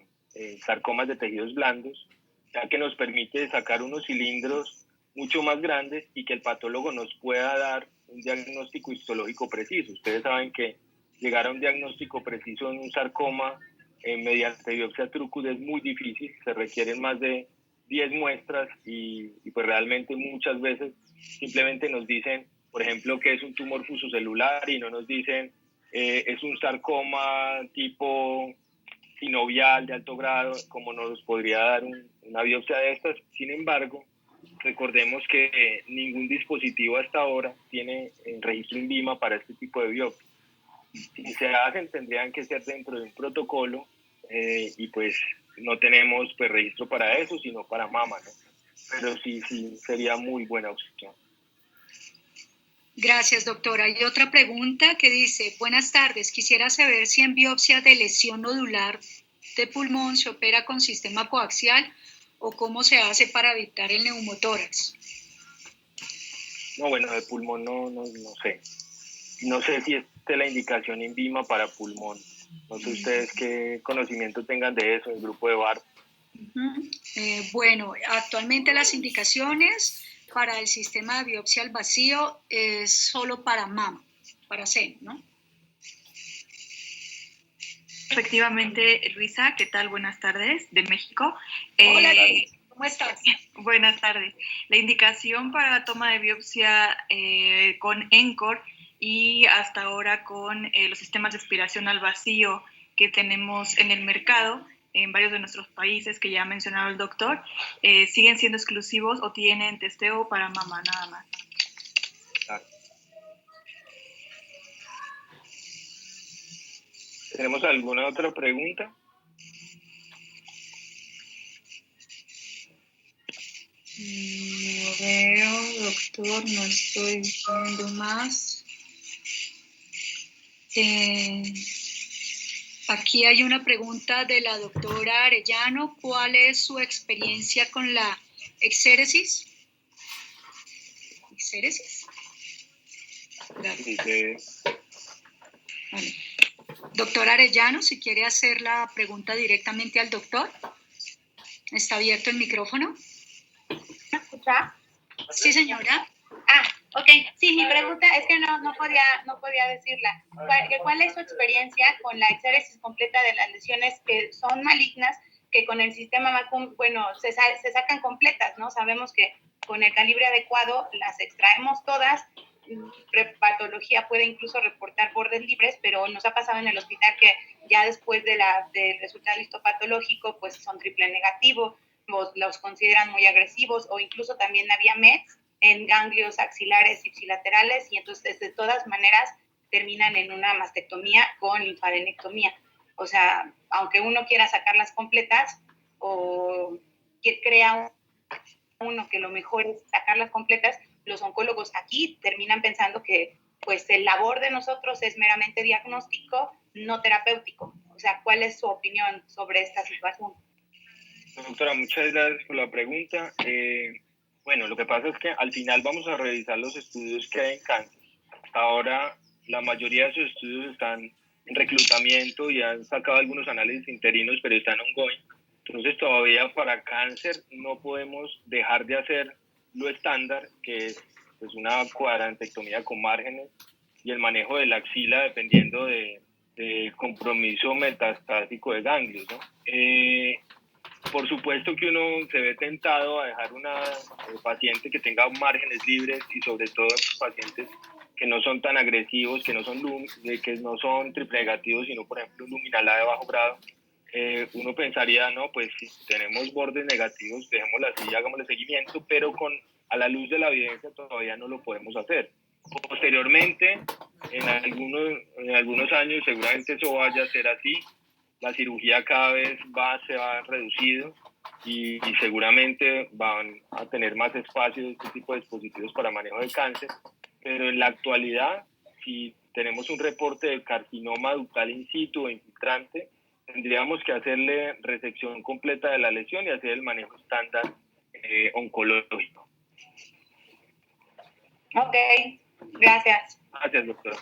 sarcomas de tejidos blandos, ya que nos permite sacar unos cilindros mucho más grandes y que el patólogo nos pueda dar un diagnóstico histológico preciso. Ustedes saben que llegar a un diagnóstico preciso en un sarcoma mediante biopsia Trucus es muy difícil, se requieren más de 10 muestras y pues realmente muchas veces simplemente nos dicen, por ejemplo, que es un tumor fusocelular y no nos dicen es un sarcoma tipo sinovial de alto grado, como nos podría dar una biopsia de estas. Sin embargo, recordemos que ningún dispositivo hasta ahora tiene registro INVIMA para este tipo de biopsia. Si se hacen, tendrían que ser dentro de un protocolo y pues no tenemos pues registro para eso, sino para mama, ¿no? Pero sí sería muy buena opción. Gracias, doctora. Hay otra pregunta que dice: buenas tardes, quisiera saber si en biopsia de lesión nodular de pulmón se opera con sistema coaxial o cómo se hace para evitar el neumotórax. No, bueno, de pulmón no sé. No sé si es la indicación INVIMA para pulmón. No sé ustedes qué conocimiento tengan de eso, el grupo de BART. Bueno, actualmente las indicaciones para el sistema de biopsia al vacío es solo para mama, para seno, ¿no? Efectivamente, Luisa, ¿qué tal? Buenas tardes, de México. Hola, ¿cómo estás? Buenas tardes. La indicación para la toma de biopsia con ENCOR y hasta ahora con los sistemas de aspiración al vacío que tenemos en el mercado en varios de nuestros países que ya ha mencionado el doctor, siguen siendo exclusivos o tienen testeo para mama nada más. ¿Tenemos alguna otra pregunta? No veo, doctor, no estoy viendo más. Aquí hay una pregunta de la doctora Arellano. ¿Cuál es su experiencia con la exéresis? ¿Exéresis? Vale. Doctor Arellano, si quiere hacer la pregunta directamente al doctor. ¿Está abierto el micrófono? ¿Me escucha? Sí, señora. Ok. Sí, mi pregunta es que no podía decirla. ¿Cuál es su experiencia con la exéresis completa de las lesiones que son malignas, que con el sistema VACUUM, bueno, se sacan completas, ¿no? Sabemos que con el calibre adecuado las extraemos todas. Patología puede incluso reportar bordes libres, pero nos ha pasado en el hospital que ya después del resultado histopatológico, pues son triple negativo, los consideran muy agresivos, o incluso también había METs en ganglios axilares ipsilaterales, y entonces de todas maneras terminan en una mastectomía con linfadenectomía. O sea, aunque uno quiera sacarlas completas o que crea uno que lo mejor es sacarlas completas, los oncólogos aquí terminan pensando que pues el labor de nosotros es meramente diagnóstico, no terapéutico. O sea, ¿cuál es su opinión sobre esta situación? Doctora, muchas gracias por la pregunta. Bueno, lo que pasa es que al final vamos a revisar los estudios que hay en cáncer. Hasta ahora la mayoría de esos estudios están en reclutamiento y han sacado algunos análisis interinos, pero están ongoing. Entonces todavía para cáncer no podemos dejar de hacer lo estándar, que es pues, una cuadrantectomía con márgenes y el manejo de la axila dependiendo del compromiso metastásico de ganglios, ¿no? Por supuesto que uno se ve tentado a dejar una paciente que tenga márgenes libres y sobre todo pacientes que no son tan agresivos, que no son triple negativos, sino por ejemplo luminal A de bajo grado. uno pensaría, no, pues si tenemos bordes negativos, dejémoslo así, hagámosle seguimiento, pero a la luz de la evidencia todavía no lo podemos hacer. Posteriormente, en algunos años, seguramente eso vaya a ser así. La cirugía cada vez se va reducido y seguramente van a tener más espacio de este tipo de dispositivos para manejo de cáncer, pero en la actualidad, si tenemos un reporte de carcinoma ductal in situ o infiltrante, tendríamos que hacerle resección completa de la lesión y hacer el manejo estándar oncológico. Ok, gracias. Gracias, doctora.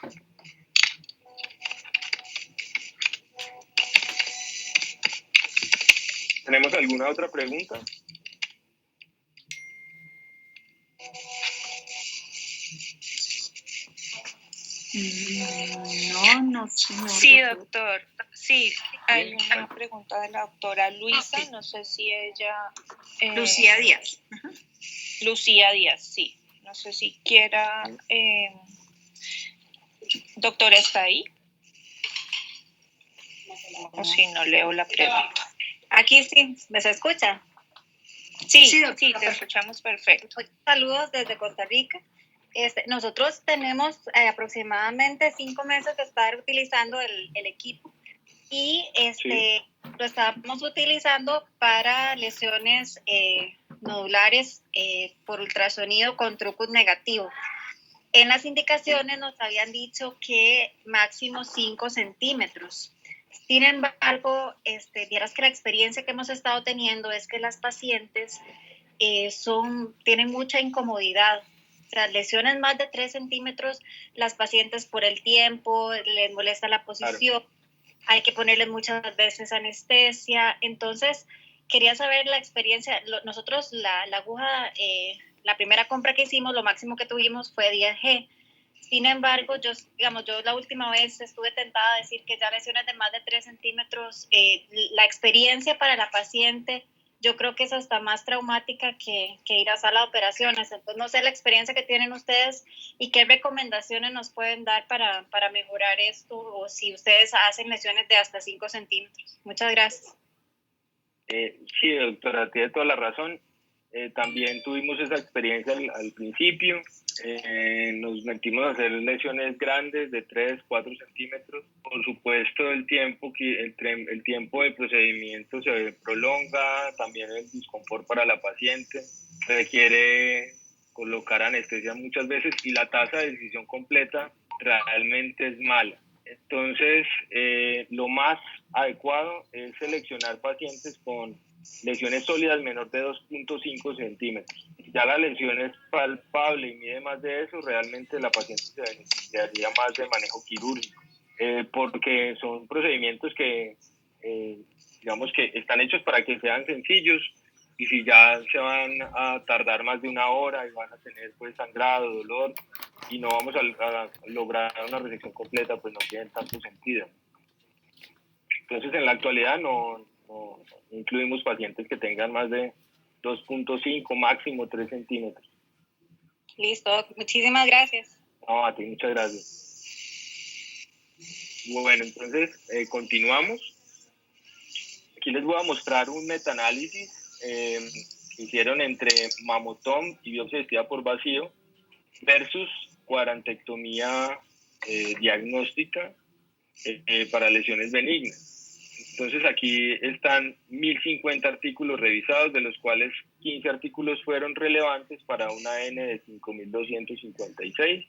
¿Tenemos alguna otra pregunta? No sé. Sí, doctor. Sí, hay una pregunta de la doctora Luisa, no sé si ella... Lucía Díaz. Lucía Díaz, sí. No sé si quiera... doctora, ¿está ahí? O si no, leo la pregunta. Aquí sí, ¿me se escucha? Sí, te escuchamos perfecto. Saludos desde Costa Rica. Nosotros tenemos aproximadamente 5 meses de estar utilizando el equipo y lo estamos utilizando para lesiones nodulares por ultrasonido con Trucus negativo. En las indicaciones nos habían dicho que máximo 5 centímetros. Sin embargo, vieras que la experiencia que hemos estado teniendo es que las pacientes tienen mucha incomodidad. Tras lesiones más de 3 centímetros, las pacientes por el tiempo les molesta la posición, hay que ponerles muchas veces anestesia. Entonces, quería saber la experiencia. Nosotros la aguja, la primera compra que hicimos, lo máximo que tuvimos fue 10G. Sin embargo, yo la última vez estuve tentada a decir que ya lesiones de más de 3 centímetros, la experiencia para la paciente, yo creo que es hasta más traumática que ir a sala de operaciones. Entonces, no sé la experiencia que tienen ustedes y qué recomendaciones nos pueden dar para mejorar esto, o si ustedes hacen lesiones de hasta 5 centímetros. Muchas gracias. Sí, doctora, tiene toda la razón. También tuvimos esa experiencia al principio. Nos metimos a hacer lesiones grandes de 3, 4 centímetros. Por supuesto, el tiempo del procedimiento se prolonga, también el disconfort para la paciente, requiere colocar anestesia muchas veces y la tasa de decisión completa realmente es mala. Entonces, lo más adecuado es seleccionar pacientes con lesiones sólidas menor de 2.5 centímetros. Ya la lesión es palpable y mide más de eso, realmente la paciente se beneficiaría más de manejo quirúrgico, porque son procedimientos que, digamos que están hechos para que sean sencillos, y si ya se van a tardar más de 1 hora y van a tener pues sangrado, dolor, y no vamos a lograr una resección completa, pues no tienen tanto sentido. Entonces, en la actualidad no incluimos pacientes que tengan más de 2.5, máximo 3 centímetros. Listo, muchísimas gracias. No, a ti muchas gracias. Bueno, entonces continuamos. Aquí les voy a mostrar un metaanálisis que hicieron entre mamotón y biopsia asistida por vacío versus cuadrantectomía diagnóstica para lesiones benignas. Entonces aquí están 1.050 artículos revisados, de los cuales 15 artículos fueron relevantes para una N de 5.256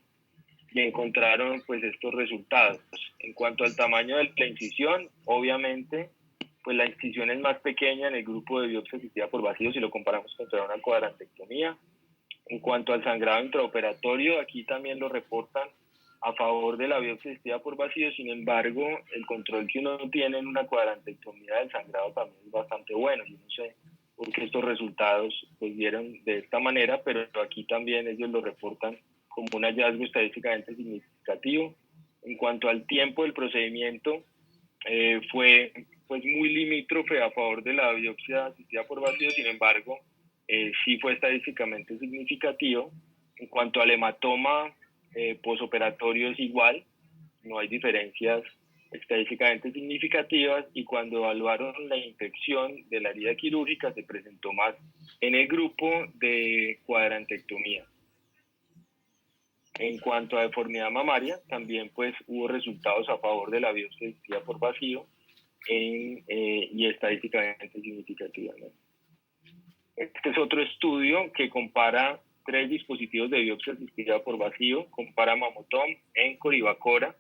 y encontraron pues estos resultados. En cuanto al tamaño de la incisión, obviamente pues la incisión es más pequeña en el grupo de biopsia asistida por vacío si lo comparamos contra una cuadrantectomía. En cuanto al sangrado intraoperatorio, aquí también lo reportan a favor de la biopsia asistida por vacío. Sin embargo, el control que uno tiene en una cuadrantectomía del sangrado también es bastante bueno. Yo no sé por qué estos resultados pues dieron de esta manera, pero aquí también ellos lo reportan como un hallazgo estadísticamente significativo. En cuanto al tiempo del procedimiento, fue pues muy limítrofe a favor de la biopsia asistida por vacío. Sin embargo, sí fue estadísticamente significativo. En cuanto al hematoma posoperatorio, es igual, no hay diferencias estadísticamente significativas, y cuando evaluaron la infección de la herida quirúrgica se presentó más en el grupo de cuadrantectomía. En cuanto a deformidad mamaria, también pues hubo resultados a favor de la biopsia asistida por vacío y estadísticamente significativa, ¿no? Este es otro estudio que compara 3 dispositivos de biopsia asistida por vacío, compara Mamotom, ENCOR y Bacora.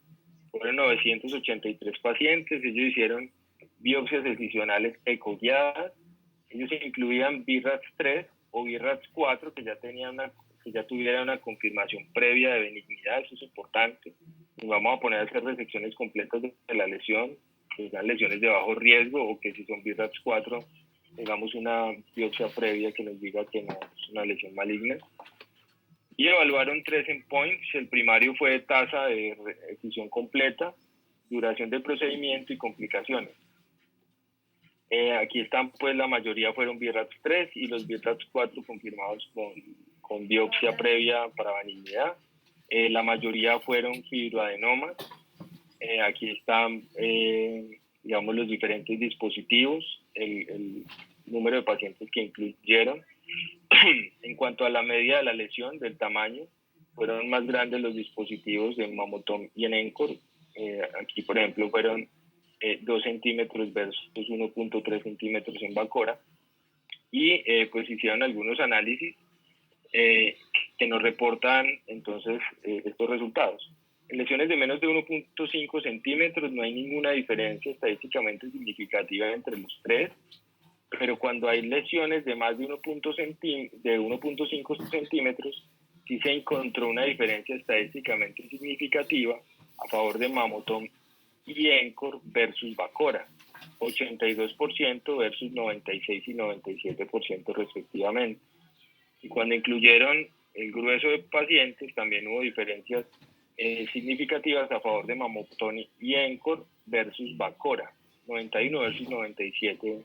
Fueron 983 pacientes, ellos hicieron biopsias excisionales ecoguiadas, ellos incluían BIRATS 3 o BIRATS 4 que ya tuviera una confirmación previa de benignidad, eso es importante. Y vamos a poner a hacer resecciones completas de la lesión, que sean lesiones de bajo riesgo, o que si son BIRATS 4 tengamos una biopsia previa que nos diga que no es una lesión maligna. Y evaluaron 3 endpoints. El primario fue tasa de excisión completa, duración del procedimiento y complicaciones. Aquí están, pues la mayoría fueron BIRATS 3 y los BIRATS 4 confirmados con biopsia previa para benignidad. La mayoría fueron fibroadenomas. Aquí están, digamos, los diferentes dispositivos, el número de pacientes que incluyeron. En cuanto a la medida de la lesión, del tamaño, fueron más grandes los dispositivos en Mamotom y en ENCOR. Aquí, por ejemplo, fueron 2 centímetros versus 1.3 centímetros en Bacora. Y pues hicieron algunos análisis que nos reportan entonces estos resultados. En lesiones de menos de 1.5 centímetros no hay ninguna diferencia estadísticamente significativa entre los 3, pero cuando hay lesiones de más de 1.5 centímetros, sí se encontró una diferencia estadísticamente significativa a favor de Mamotom y ENCOR versus Bacora, 82% versus 96 y 97% respectivamente. Y cuando incluyeron el grueso de pacientes, también hubo diferencias significativas a favor de Mamotom y ENCOR versus Bacora, 91 versus 97%.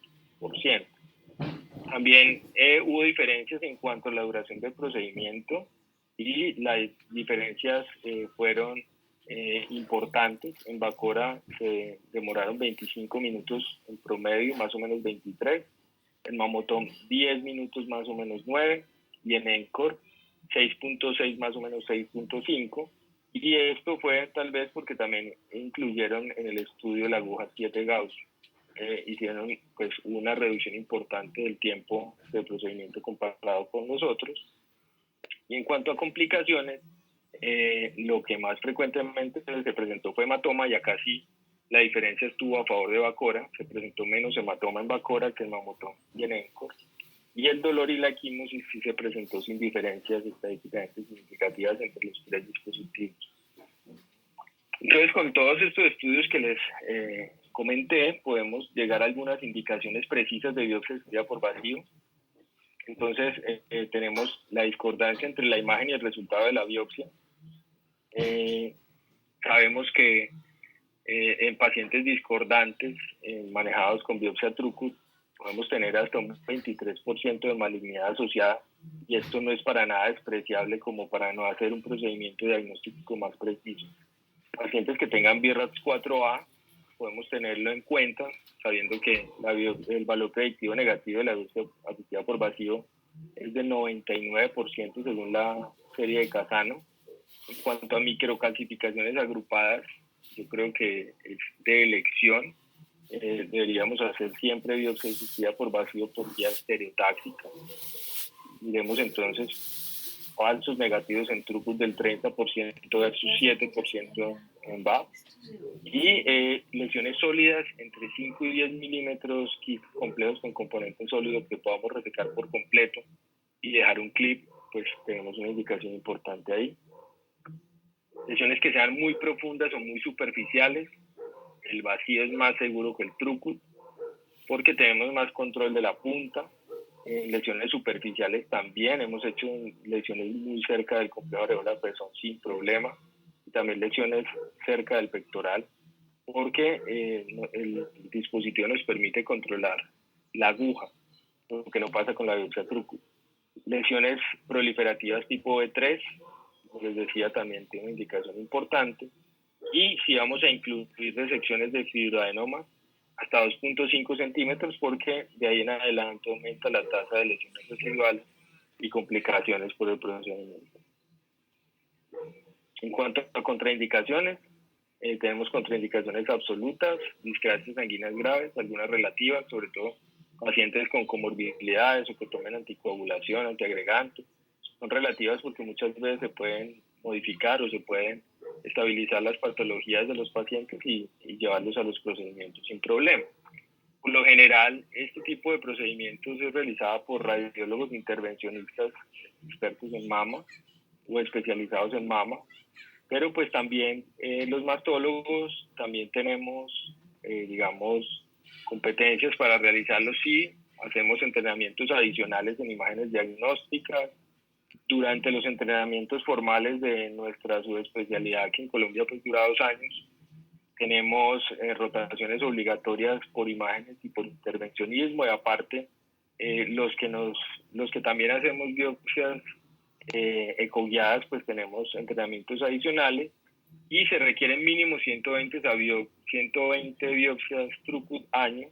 También hubo diferencias en cuanto a la duración del procedimiento, y las diferencias fueron importantes. En Bacora se demoraron 25 minutos en promedio, más o menos 23. En Mamotom 10 minutos, más o menos 9. Y en ENCOR 6.6, más o menos 6.5. Y esto fue tal vez porque también incluyeron en el estudio la aguja 7 Gauss. Hicieron pues una reducción importante del tiempo del procedimiento comparado con nosotros. Y en cuanto a complicaciones, lo que más frecuentemente se presentó fue hematoma, y acá sí la diferencia estuvo a favor de Bacora. Se presentó menos hematoma en Bacora que en Mamotom y en ENCOR. Y el dolor y la equimosis sí se presentó sin diferencias estadísticamente significativas entre los 3 dispositivos. Entonces, con todos estos estudios que les comenté, podemos llegar a algunas indicaciones precisas de biopsia asistida por vacío. Entonces, tenemos la discordancia entre la imagen y el resultado de la biopsia. Sabemos que en pacientes discordantes manejados con biopsia Trucut podemos tener hasta un 23% de malignidad asociada, y esto no es para nada despreciable como para no hacer un procedimiento diagnóstico más preciso. Pacientes que tengan BIRATS 4A podemos tenerlo en cuenta, sabiendo que el valor predictivo negativo de la biopsia asistida por vacío es del 99% según la serie de Casano. En cuanto a microcalcificaciones agrupadas, yo creo que es de elección. Deberíamos hacer siempre biopsia asistida por vacío por vía estereotáxica. Miremos entonces falsos negativos en Trucut del 30% versus 7% en VAP. Y lesiones sólidas entre 5 y 10 milímetros, kits complejos con componentes sólidos que podamos resecar por completo y dejar un clip, pues tenemos una indicación importante ahí. Lesiones que sean muy profundas o muy superficiales, el vacío es más seguro que el Trucut porque tenemos más control de la punta. Lesiones superficiales también, hemos hecho lesiones muy cerca del complejo areolar pezón sin problema, y también lesiones cerca del pectoral, porque el dispositivo nos permite controlar la aguja, lo que no pasa con la biopsia Trucut. Lesiones proliferativas tipo B3, como les decía, también tiene una indicación importante. y si vamos a incluir resecciones de fibroadenoma hasta 2.5 centímetros, porque de ahí en adelante aumenta la tasa de lesiones residuales y complicaciones por el procedimiento. En cuanto a contraindicaciones, tenemos contraindicaciones absolutas, discrasias sanguíneas graves, algunas relativas, sobre todo pacientes con comorbilidades o que tomen anticoagulación, antiagregantes. Son relativas porque muchas veces se pueden modificar o se pueden estabilizar las patologías de los pacientes y llevarlos a los procedimientos sin problema. Por lo general, este tipo de procedimientos es realizado por radiólogos intervencionistas expertos en mama o especializados en mama, pero pues también los mastólogos también tenemos, digamos, competencias para realizarlo si hacemos entrenamientos adicionales en imágenes diagnósticas. Durante los entrenamientos formales de nuestra subespecialidad, que en Colombia pues dura 2 años, tenemos rotaciones obligatorias por imágenes y por intervencionismo, y aparte los que también hacemos biopsias ecoguiadas, pues tenemos entrenamientos adicionales y se requieren mínimo 120 biopsias Throughput año,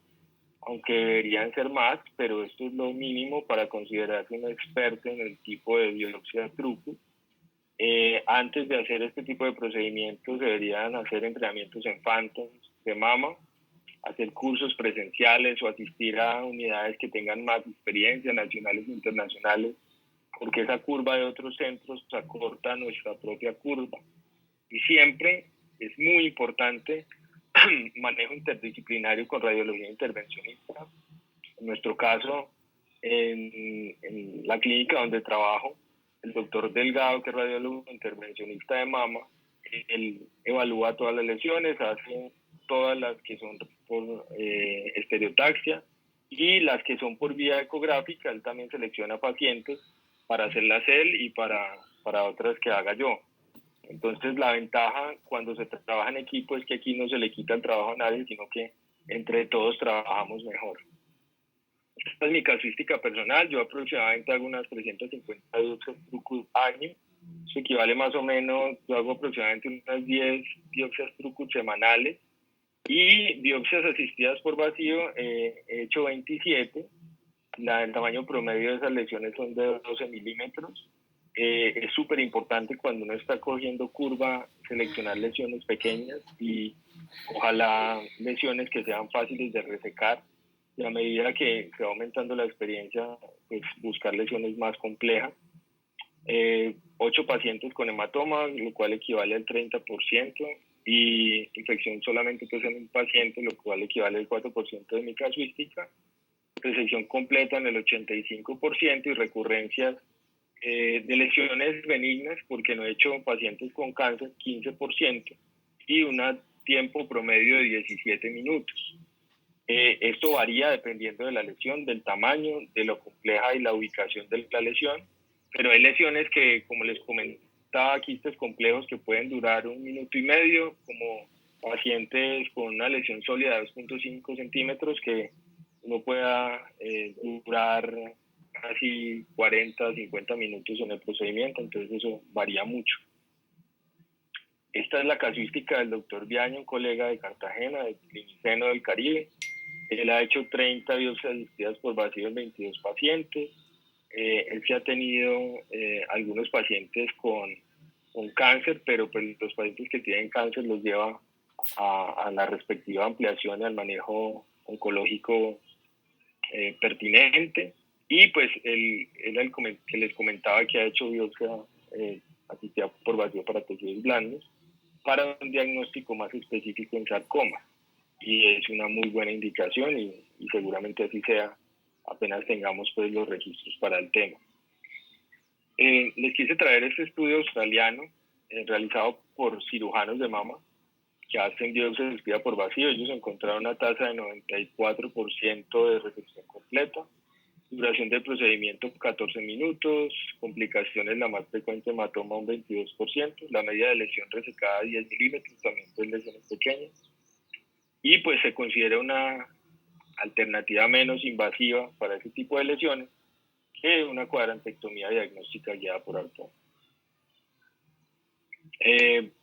aunque deberían ser más, pero esto es lo mínimo para considerarse un experto en el tipo de biopsia Throughput. Antes de hacer este tipo de procedimientos deberían hacer entrenamientos en Phantoms de mama, hacer cursos presenciales o asistir a unidades que tengan más experiencia, nacionales e internacionales, porque esa curva de otros centros acorta nuestra propia curva. Y siempre es muy importante manejo interdisciplinario con radiología intervencionista. En nuestro caso, en la clínica donde trabajo, el doctor Delgado, que es radiólogo intervencionista de mama, él evalúa todas las lesiones, hace todas las que son por estereotaxia y las que son por vía ecográfica. Él también selecciona pacientes para hacerlas él y para otras que haga yo. Entonces la ventaja cuando se trabaja en equipo es que aquí no se le quita el trabajo a nadie, sino que entre todos trabajamos mejor. Esta es mi casuística personal. Yo aproximadamente hago unas 350 biopsias Throughput año. Eso equivale más o menos, yo hago aproximadamente unas 10 biopsias Throughput semanales. Y biopsias asistidas por vacío, he hecho 27. El tamaño promedio de esas lesiones son de 12 milímetros. Es súper importante cuando uno está cogiendo curva seleccionar lesiones pequeñas y ojalá lesiones que sean fáciles de resecar, y a medida que va aumentando la experiencia, pues buscar lesiones más complejas. 8 pacientes con hematoma, lo cual equivale al 30%, y infección solamente pues en un paciente, lo cual equivale al 4% de mi casuística. Resección completa en el 85% y recurrencias de lesiones benignas, porque no he hecho pacientes con cáncer, 15%, y un tiempo promedio de 17 minutos. Esto varía dependiendo de la lesión, del tamaño, de lo compleja y la ubicación de la lesión, pero hay lesiones que, como les comentaba, quistes complejos que pueden durar 1 minuto y medio, como pacientes con una lesión sólida de 2.5 centímetros que no pueda durar casi 40, 50 minutos en el procedimiento, entonces eso varía mucho. Esta es la casuística del doctor Viaño, un colega de Cartagena, del Cliniceno del Caribe. Él ha hecho 30 biopsias asistidas por vacío en 22 pacientes. Él sí ha tenido algunos pacientes con cáncer, pero pues los pacientes que tienen cáncer los lleva a la respectiva ampliación y al manejo oncológico pertinente. Y pues él el que les comentaba que ha hecho biopsia asistida por vacío para tejidos blandos para un diagnóstico más específico en sarcoma. Y es una muy buena indicación y seguramente así sea apenas tengamos pues los registros para el tema. Les quise traer este estudio australiano realizado por cirujanos de mama que hacen biopsia asistida por vacío. Ellos encontraron una tasa de 94% de resección completa, duración del procedimiento 14 minutos, complicaciones la más frecuente hematoma un 22%, la media de lesión resecada 10 milímetros, también pues lesiones pequeñas, y pues se considera una alternativa menos invasiva para ese tipo de lesiones que una cuadrantectomía diagnóstica guiada por artrón.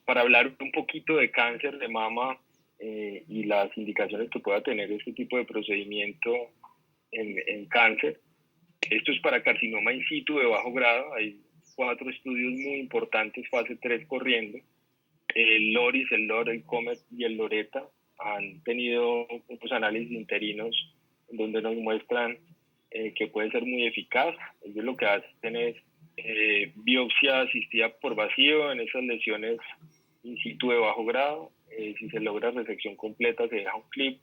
Para hablar un poquito de cáncer de mama y las indicaciones que pueda tener este tipo de procedimiento en cáncer. Esto es para carcinoma in situ de bajo grado. Hay 4 estudios muy importantes, fase 3 corriendo. El LORIS, el LOR, el COMET y el LORETA han tenido unos análisis interinos donde nos muestran que puede ser muy eficaz. Ellos lo que hacen es biopsia asistida por vacío en esas lesiones in situ de bajo grado. Si se logra resección completa, se deja un clip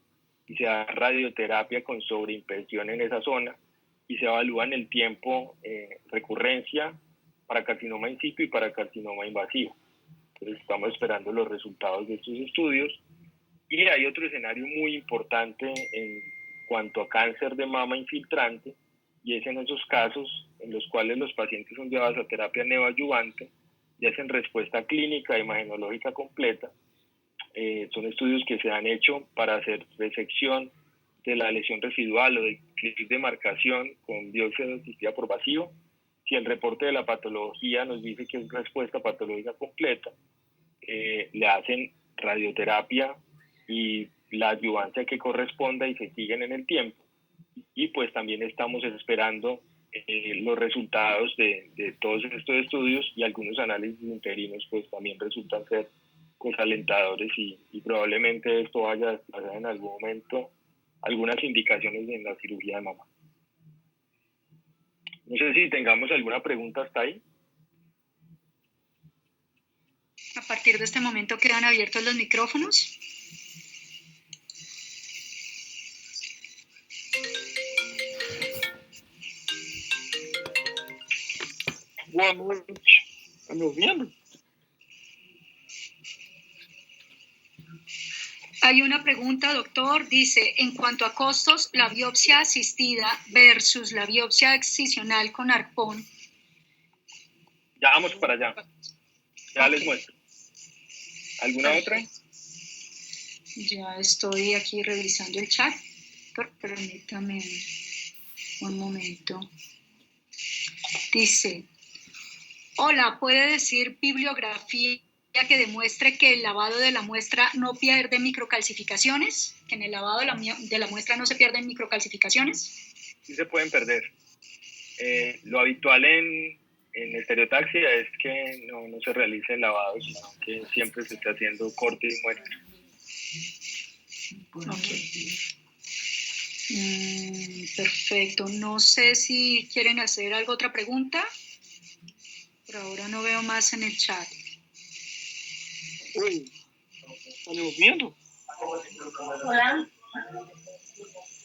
y se da radioterapia con sobreimpresión en esa zona y se evalúa en el tiempo recurrencia para carcinoma in situ y para carcinoma invasivo. Entonces estamos esperando los resultados de estos estudios. Y hay otro escenario muy importante en cuanto a cáncer de mama infiltrante, y es en esos casos en los cuales los pacientes son llevados a terapia neoadyuvante y hacen respuesta clínica e imagenológica completa. Son estudios que se han hecho para hacer resección de la lesión residual o del clip de marcación con biopsia asistida por vacío. Si el reporte de la patología nos dice que es respuesta patológica completa, le hacen radioterapia y la adyuvancia que corresponda y se siguen en el tiempo. Y pues también estamos esperando los resultados de todos estos estudios, y algunos análisis interinos pues también resultan ser pues alentadores, y probablemente esto vaya a desplazar en algún momento algunas indicaciones en la cirugía de mama. No sé si tengamos alguna pregunta hasta ahí. A partir de este momento quedan abiertos los micrófonos. Boa noite. Está me ouvindo? Hay una pregunta, doctor. Dice, en cuanto a costos, la biopsia asistida versus la biopsia excisional con arpón. Ya vamos para allá. Ya les muestro. ¿Alguna otra? Ya estoy aquí revisando el chat. Permítame un momento. Dice, hola, ¿puede decir bibliografía que demuestre que el lavado de la muestra no pierde microcalcificaciones? ¿Que en el lavado de la muestra no se pierden microcalcificaciones? Sí se pueden perder. Lo habitual en estereotaxia es que no se realice el lavado, sino que siempre se esté haciendo corte y muestra. Perfecto. No sé si quieren hacer otra pregunta. Por ahora no veo más en el chat. Oi, está me ouvindo? Hola.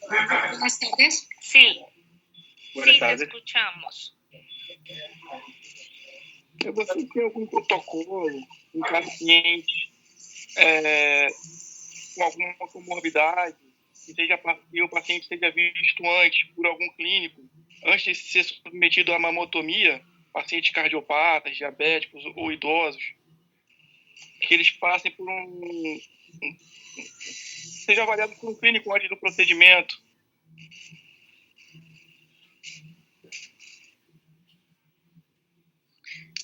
Buenas tardes. Sí, Buenas sí, tardes. te escuchamos. Você tem algum protocolo, um paciente com alguma comorbidade, que o paciente seja visto antes por algum clínico, antes de ser submetido a mamotomia, pacientes cardiopatas, diabéticos ou idosos, que eles passem por seja avaliado por um clínico antes do procedimento?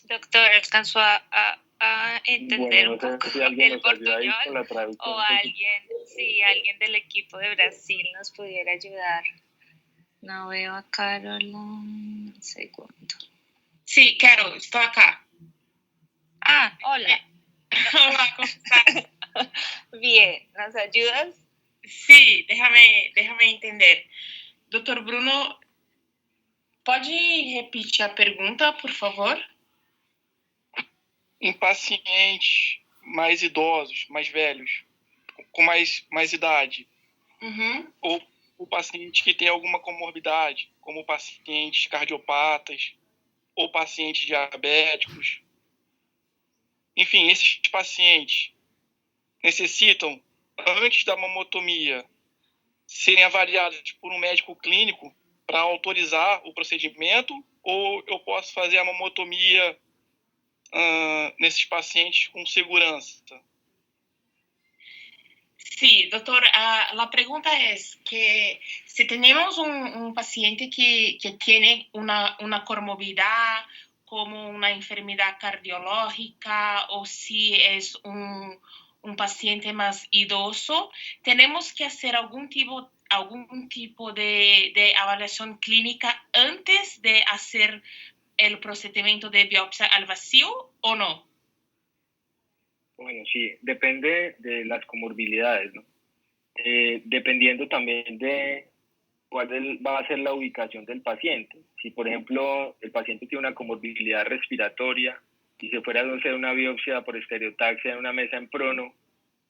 Doctor, ¿alcanzó a entender Bueno, un no sé poco si alguien el nos ayuda ahí con la portuñol? traducción. O alguien del equipo de Brasil nos pudiera ayudar. No veo a Caroline. Un segundo. Sí, Carol, estoy acá. Ah, hola. Hola, ¿cómo estás? Bien, ¿nos ayudas? Sí, déjame entender. Doutor Bruno, pode repetir a pergunta, por favor? Em pacientes mais idosos, mais velhos, com mais idade, ou o paciente que tem alguma comorbidade, como pacientes cardiopatas ou pacientes diabéticos. Enfim, esses pacientes necessitam, antes da mamotomia, serem avaliados por um médico clínico para autorizar o procedimento, ou eu posso fazer a mamotomia nesses pacientes com segurança? Sí, doctor, la pregunta es que si tenemos un paciente que tiene una comorbilidad como una enfermedad cardiológica o si es un paciente más idoso, tenemos que hacer algún tipo de evaluación clínica antes de hacer el procedimiento de biopsia al vacío o no? Bueno, sí, depende de las comorbilidades, ¿no? Dependiendo también de va a ser la ubicación del paciente. Si, por ejemplo, el paciente tiene una comorbilidad respiratoria y se fuera a hacer una biopsia por estereotaxia en una mesa en prono,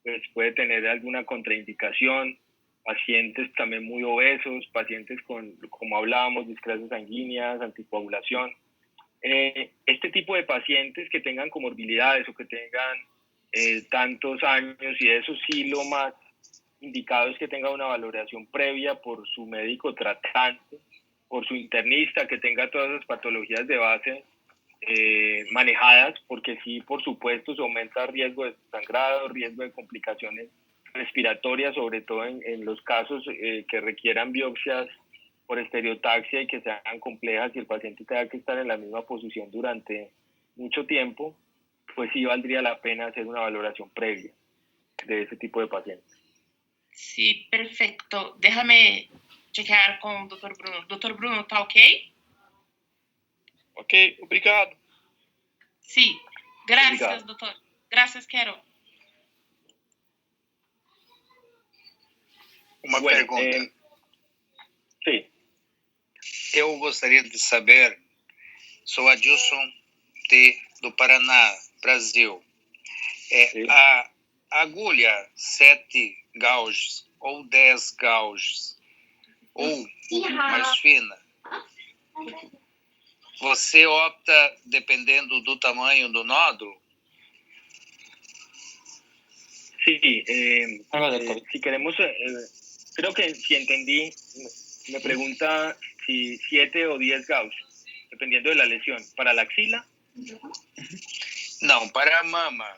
pues puede tener alguna contraindicación. Pacientes también muy obesos, pacientes con, como hablábamos, discrasias sanguíneas, anticoagulación. Este tipo de pacientes que tengan comorbilidades o que tengan tantos años y eso, sí, lo más indicado es que tenga una valoración previa por su médico tratante, por su internista, que tenga todas las patologías de base manejadas, porque sí, por supuesto, se aumenta riesgo de sangrado, riesgo de complicaciones respiratorias, sobre todo en los casos que requieran biopsias por estereotaxia y que sean complejas y el paciente tenga que estar en la misma posición durante mucho tiempo, pues sí valdría la pena hacer una valoración previa de ese tipo de pacientes. Sí, perfecto. Déjame chequear con el Dr. Bruno. Dr. Bruno, ¿está ok? Ok, obrigado. Sí, gracias, Obrigado. doutor. Gracias, Quero. Uma Bueno, pergunta. Sí. Eu gostaria de saber, sou Adilson do Paraná, Brasil. A agulha 7 gauges ou 10 gauges, ou mais fina, você opta dependendo do tamanho do nódulo? Sí, si queremos, creo que si entendí, me pregunta si 7 o 10 Gauss, dependiendo de la lesión. ¿Para la axila? Não, para a mama.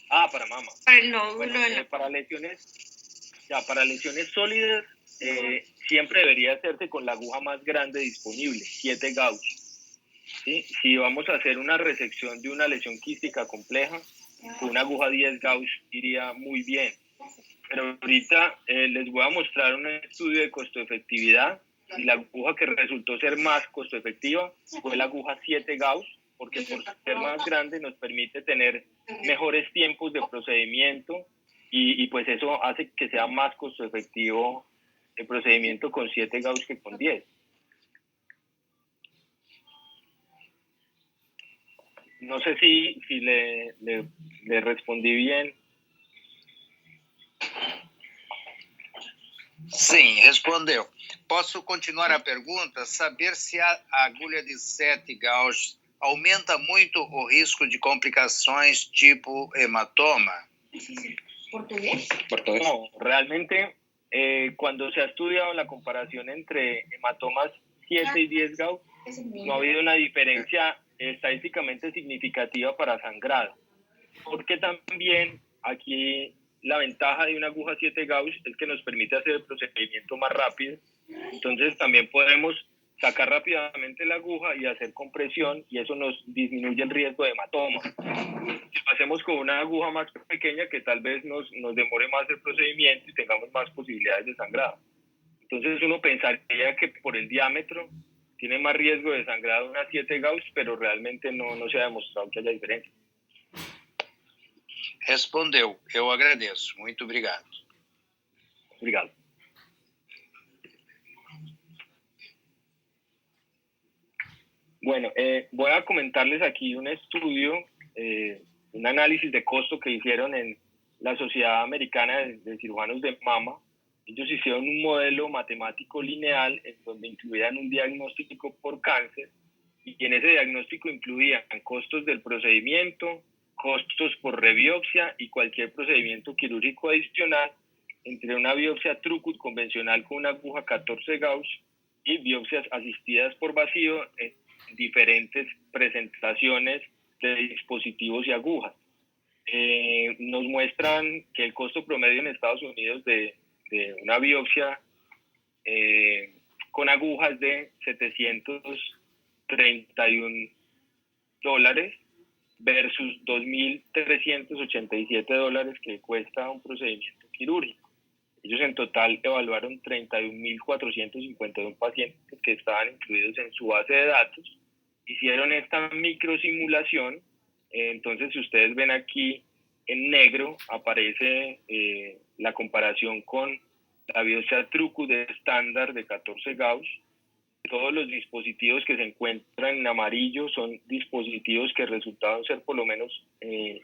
Ah, para mama. Para el nódulo Bueno, de la... para lesiones sólidas, siempre debería hacerse con la aguja más grande disponible, 7 Gauss. ¿Sí? Si vamos a hacer una resección de una lesión quística compleja, con una aguja 10 Gauss iría muy bien. Pero ahorita les voy a mostrar un estudio de costo-efectividad y la aguja que resultó ser más costo-efectiva fue la aguja 7 Gauss, porque por ser más grande nos permite tener mejores tiempos de procedimiento y pues eso hace que sea más costo-efectivo el procedimiento con 7 Gauss que con 10. No sé si le respondí bien. Sim, respondeu. Posso continuar a pergunta? Saber se a agulha de 7 gauges aumenta muito o risco de complicações tipo hematoma? ¿Portugués? No, realmente cuando se ha estudiado la comparación entre hematomas 7 y 10 Gauss, no ha habido una diferencia estadísticamente significativa para sangrado, porque también aquí la ventaja de una aguja 7 Gauss es que nos permite hacer el procedimiento más rápido, entonces también podemos sacar rápidamente la aguja y hacer compresión y eso nos disminuye el riesgo de hematoma. Si lo hacemos con una aguja más pequeña, que tal vez nos demore más el procedimiento y tengamos más posibilidades de sangrado. Entonces uno pensaría que por el diámetro tiene más riesgo de sangrado una 7 Gauss, pero realmente no se ha demostrado que haya diferencia. Respondeu. Eu agradeço. Muito obrigado. Obrigado. Bueno, voy a comentarles aquí un estudio, un análisis de costo que hicieron en la Sociedad Americana de Cirujanos de Mama. Ellos hicieron un modelo matemático lineal en donde incluían un diagnóstico por cáncer y en ese diagnóstico incluían costos del procedimiento, costos por rebiopsia y cualquier procedimiento quirúrgico adicional entre una biopsia Trucut convencional con una aguja 14 Gauss y biopsias asistidas por vacío en diferentes presentaciones de dispositivos y agujas. Nos muestran que el costo promedio en Estados Unidos de una biopsia con agujas de $731 versus $2.387 que cuesta un procedimiento quirúrgico. Ellos en total evaluaron 31.451 pacientes que estaban incluidos en su base de datos, hicieron esta microsimulación. Entonces, si ustedes ven aquí en negro, aparece la comparación con la biopsia Trucu de estándar de 14 Gauss. Todos los dispositivos que se encuentran en amarillo son dispositivos que resultaron ser por lo menos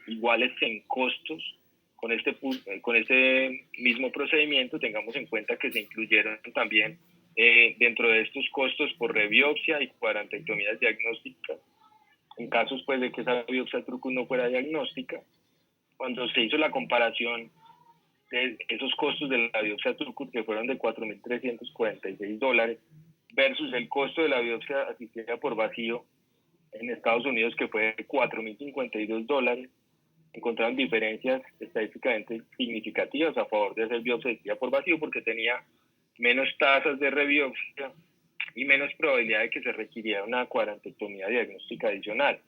iguales en costos con este mismo procedimiento. Tengamos en cuenta que se incluyeron también dentro de estos costos por rebiopsia y cuadrantectomías diagnósticas, en casos pues de que esa biopsia Trucu no fuera diagnóstica. Cuando se hizo la comparación de esos costos de la biopsia Trucu, que fueron de $4.346, versus el costo de la biopsia asistida por vacío en Estados Unidos, que fue de $4.052, encontraron diferencias estadísticamente significativas a favor de hacer biopsia asistida por vacío, porque tenía menos tasas de rebiopsia y menos probabilidad de que se requiriera una cuadrantectomía diagnóstica adicional.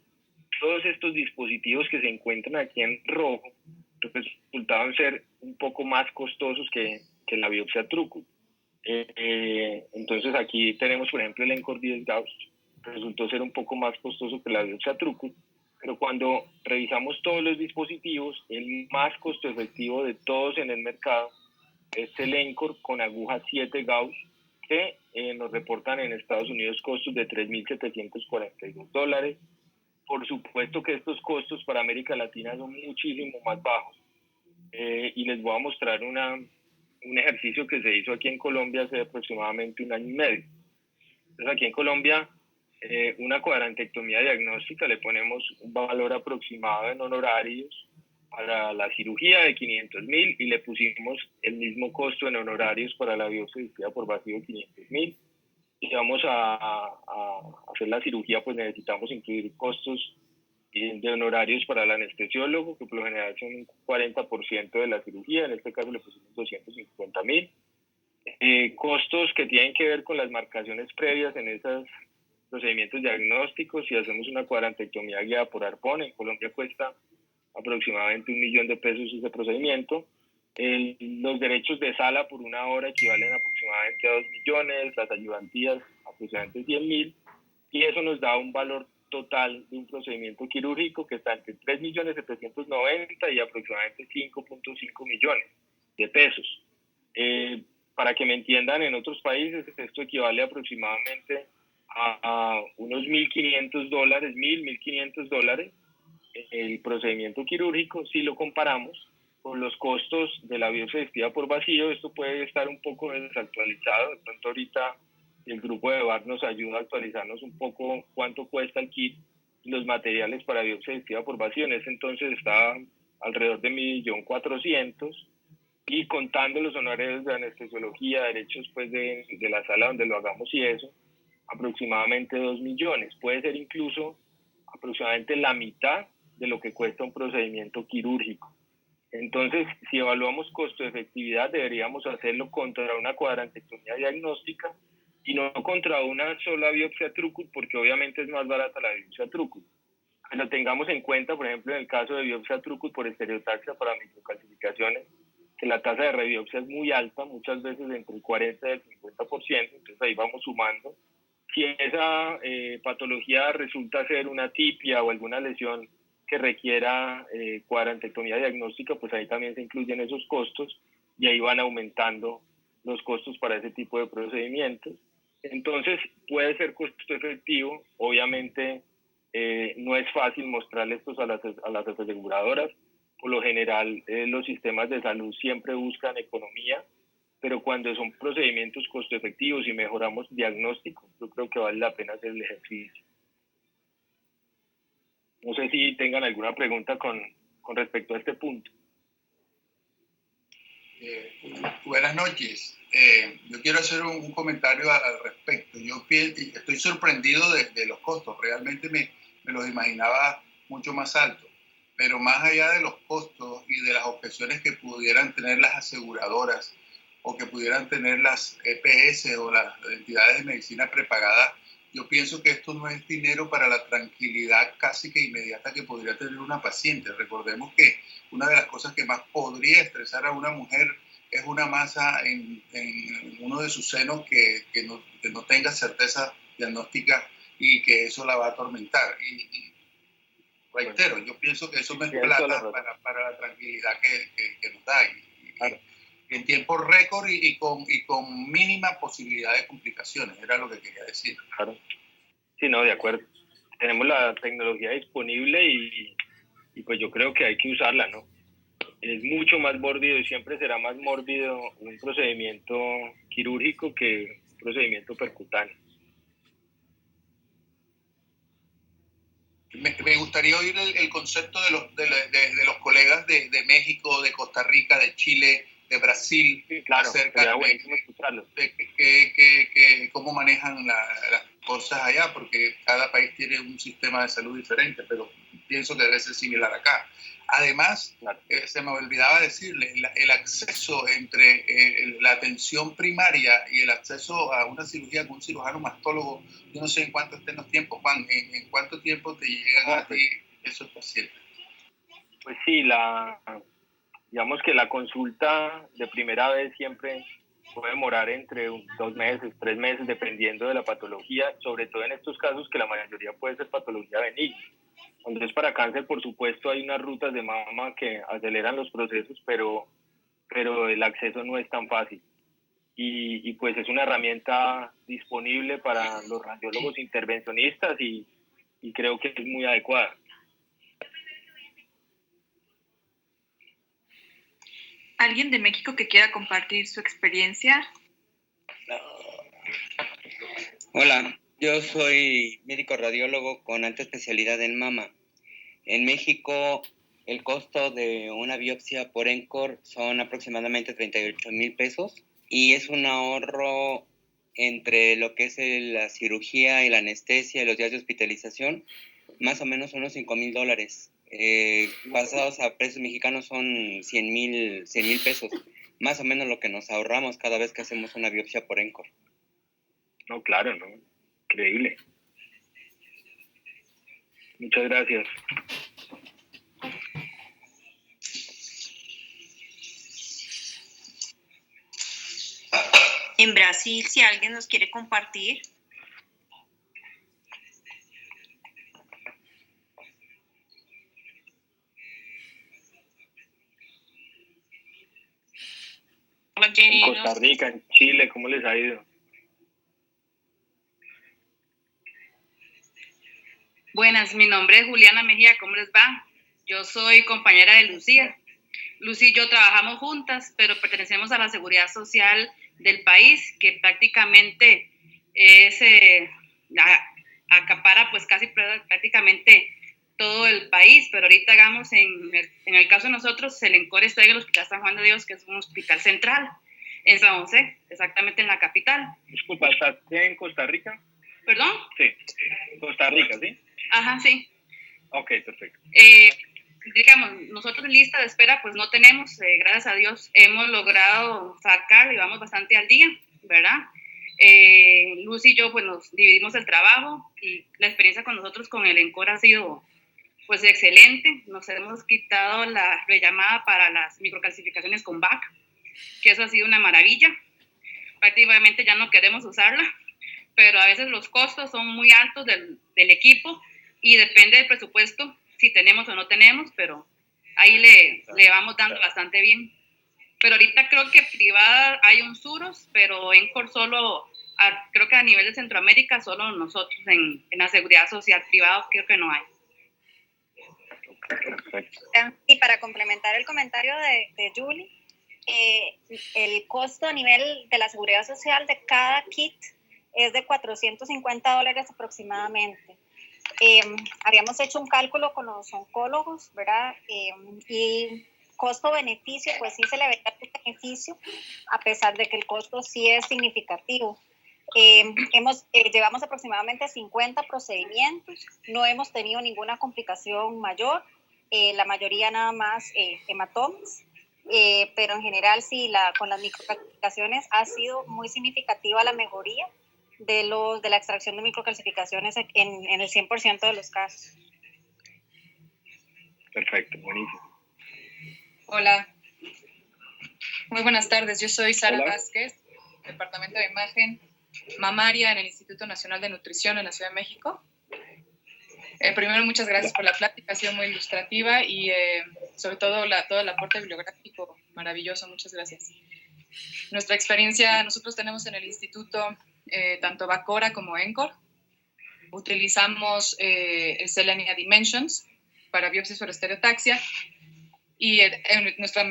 Todos estos dispositivos que se encuentran aquí en rojo resultaban ser un poco más costosos que la biopsia Trucu. Entonces aquí tenemos, por ejemplo, el ENCOR 10 Gauss, resultó ser un poco más costoso que la biopsia Trucu, pero cuando revisamos todos los dispositivos, el más costo efectivo de todos en el mercado es el ENCOR con aguja 7 Gauss, que nos reportan en Estados Unidos costos de $3.742. Por supuesto que estos costos para América Latina son muchísimo más bajos, y les voy a mostrar un ejercicio que se hizo aquí en Colombia hace aproximadamente 1 año y medio. Entonces aquí en Colombia, una cuadrantectomía diagnóstica le ponemos un valor aproximado en honorarios para la cirugía de 500.000 y le pusimos el mismo costo en honorarios para la biopsia asistida por vacío, 500.000. Si vamos a hacer la cirugía, pues necesitamos incluir costos de honorarios para el anestesiólogo, que por lo general son un 40% de la cirugía. En este caso le pusimos 250.000. Costos que tienen que ver con las marcaciones previas en esos procedimientos diagnósticos. Si hacemos una cuadrantectomía guiada por arpón, en Colombia cuesta aproximadamente $1 millón ese procedimiento. Los derechos de sala por 1 hora equivalen aproximadamente a 2 millones, las ayudantías aproximadamente 100.000, y eso nos da un valor total de un procedimiento quirúrgico que está entre 3.790.000 y aproximadamente 5.5 millones de pesos. Para que me entiendan, en otros países esto equivale aproximadamente a unos $1.500, $1.500 el procedimiento quirúrgico. Si lo comparamos con los costos de la biopsia asistida por vacío, esto puede estar un poco desactualizado. De pronto ahorita el grupo de VAC nos ayuda a actualizarnos un poco cuánto cuesta el kit y los materiales para biopsia asistida por vacío. En ese entonces estaba alrededor de $1.400.000, y contando los honorarios de anestesiología, derechos pues de la sala donde lo hagamos y eso, aproximadamente 2 millones. Puede ser incluso aproximadamente la mitad de lo que cuesta un procedimiento quirúrgico. Entonces, si evaluamos costo-efectividad, deberíamos hacerlo contra una cuadrantectomía diagnóstica y no contra una sola biopsia Trucu, porque obviamente es más barata la biopsia Trucu. Pero tengamos en cuenta, por ejemplo, en el caso de biopsia Trucu por estereotaxia para microcalcificaciones, que la tasa de rebiopsia es muy alta, muchas veces entre el 40 y el 50%, entonces ahí vamos sumando. Si esa patología resulta ser una atipia o alguna lesión que requiera cuadrantectomía diagnóstica, pues ahí también se incluyen esos costos y ahí van aumentando los costos para ese tipo de procedimientos. Entonces puede ser costo efectivo. Obviamente no es fácil mostrarle esto a las aseguradoras. Por lo general los sistemas de salud siempre buscan economía, pero cuando son procedimientos costo efectivos y mejoramos diagnóstico, yo creo que vale la pena hacer el ejercicio. No sé si tengan alguna pregunta con respecto a este punto. Buenas noches. Yo quiero hacer un comentario al respecto. Yo estoy sorprendido de los costos. Realmente me los imaginaba mucho más altos. Pero más allá de los costos y de las objeciones que pudieran tener las aseguradoras o que pudieran tener las EPS o las entidades de medicina prepagada yo pienso que esto no es dinero para la tranquilidad casi que inmediata que podría tener una paciente. Recordemos que una de las cosas que más podría estresar a una mujer es una masa en uno de sus senos que no tenga certeza diagnóstica y que eso la va a atormentar. Y reitero, yo pienso que eso no es plata para la tranquilidad que nos da. Y en tiempo récord y con mínima posibilidad de complicaciones, era lo que quería decir. Claro. Sí, no, de acuerdo. Tenemos la tecnología disponible y pues yo creo que hay que usarla, ¿no? Es mucho más mórbido y siempre será más mórbido un procedimiento quirúrgico que un procedimiento percutáneo. Me gustaría oír el concepto de los colegas de México, de Costa Rica, de Chile, de Brasil, sí, claro, acerca de cómo manejan las cosas allá, porque cada país tiene un sistema de salud diferente, pero pienso que debe ser similar acá. Además, claro, se me olvidaba decirle, el acceso entre la atención primaria y el acceso a una cirugía con un cirujano mastólogo, yo no sé en cuánto estén los tiempos, Juan, en cuánto tiempo te llegan a ti esos pacientes. Pues sí, digamos que la consulta de primera vez siempre puede demorar entre 2 meses, 3 meses, dependiendo de la patología, sobre todo en estos casos que la mayoría puede ser patología benigna. Entonces, para cáncer, por supuesto, hay unas rutas de mama que aceleran los procesos, pero el acceso no es tan fácil. Y pues es una herramienta disponible para los radiólogos intervencionistas y creo que es muy adecuada. ¿Alguien de México que quiera compartir su experiencia? Hola, yo soy médico radiólogo con alta especialidad en mama. En México, el costo de una biopsia por ENCOR son aproximadamente 38,000 pesos y es un ahorro entre lo que es la cirugía y la anestesia y los días de hospitalización, más o menos unos $5,000. Pasados a precios mexicanos son 100,000 pesos, más o menos lo que nos ahorramos cada vez que hacemos una biopsia por ENCOR. No, claro, no, increíble. Muchas gracias. En Brasil, si alguien nos quiere compartir. En Costa Rica, en Chile, ¿cómo les ha ido? Buenas, mi nombre es Juliana Mejía, ¿cómo les va? Yo soy compañera de Lucía. Lucía y yo trabajamos juntas, pero pertenecemos a la seguridad social del país, que prácticamente acapara pues casi prácticamente todo el país, pero ahorita hagamos en el caso de nosotros, el ENCOR está en el Hospital San Juan de Dios, que es un hospital central, en San José, exactamente en la capital. Disculpa, ¿estás en Costa Rica? ¿Perdón? Sí, Costa Rica, ¿sí? Ajá, sí. Ok, perfecto. Digamos, nosotros lista de espera pues no tenemos, gracias a Dios hemos logrado sacar y vamos bastante al día, ¿verdad? Luz y yo pues nos dividimos el trabajo y la experiencia con nosotros con el ENCOR ha sido pues excelente. Nos hemos quitado la rellamada para las microcalcificaciones con VAC, que eso ha sido una maravilla. Prácticamente ya no queremos usarla, pero a veces los costos son muy altos del equipo y depende del presupuesto si tenemos o no tenemos, pero ahí le vamos dando bastante bien. Pero ahorita creo que privada hay un SUROS, pero ENCOR solo, creo que a nivel de Centroamérica, solo nosotros en la seguridad social, privado creo que no hay. Y para complementar el comentario de Julie, el costo a nivel de la seguridad social de cada kit es de $450 aproximadamente. Habíamos hecho un cálculo con los oncólogos, ¿verdad? Y costo-beneficio, pues sí se le ve el beneficio, a pesar de que el costo sí es significativo. Llevamos aproximadamente 50 procedimientos, no hemos tenido ninguna complicación mayor, la mayoría nada más hematomas, pero en general sí, con las microcalcificaciones ha sido muy significativa la mejoría. de la extracción de microcalcificaciones en el 100% de los casos. Perfecto, buenísimo. Hola, muy buenas tardes. Yo soy Sara Hola. Vázquez, Departamento de Imagen Mamaria en el Instituto Nacional de Nutrición en la Ciudad de México. Primero, muchas gracias por la plática, ha sido muy ilustrativa y sobre todo todo el aporte bibliográfico maravilloso. Muchas gracias. Nuestra experiencia, nosotros tenemos en el instituto tanto Bacora como ENCOR. Utilizamos el Selenia Dimensions para biopsias por estereotaxia y nuestra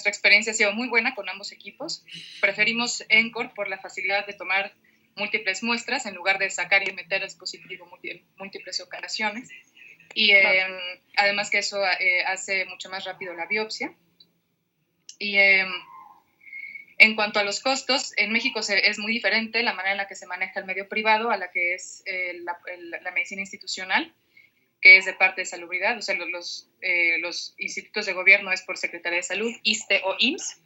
experiencia ha sido muy buena con ambos equipos. Preferimos ENCOR por la facilidad de tomar múltiples muestras en lugar de sacar y meter el dispositivo múltiples ocasiones. Y además que eso hace mucho más rápido la biopsia. Y en cuanto a los costos, en México es muy diferente la manera en la que se maneja el medio privado a la que es la medicina institucional, que es de parte de salubridad. O sea, los institutos de gobierno es por Secretaría de Salud, ISSSTE o IMSS.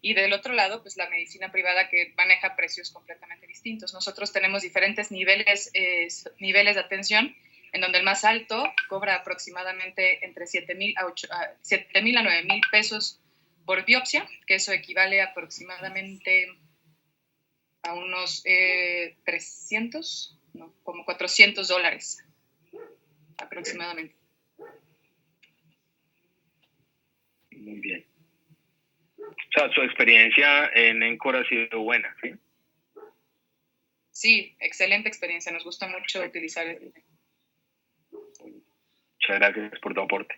Y del otro lado, pues la medicina privada que maneja precios completamente distintos. Nosotros tenemos diferentes niveles de atención, en donde el más alto cobra aproximadamente entre 7,000 a 9,000 pesos por biopsia, que eso equivale aproximadamente a unos como $400 aproximadamente. Muy bien. O sea, su experiencia en ENCOR ha sido buena, ¿sí? Sí, excelente experiencia. Nos gusta mucho utilizar el... Muchas gracias por tu aporte.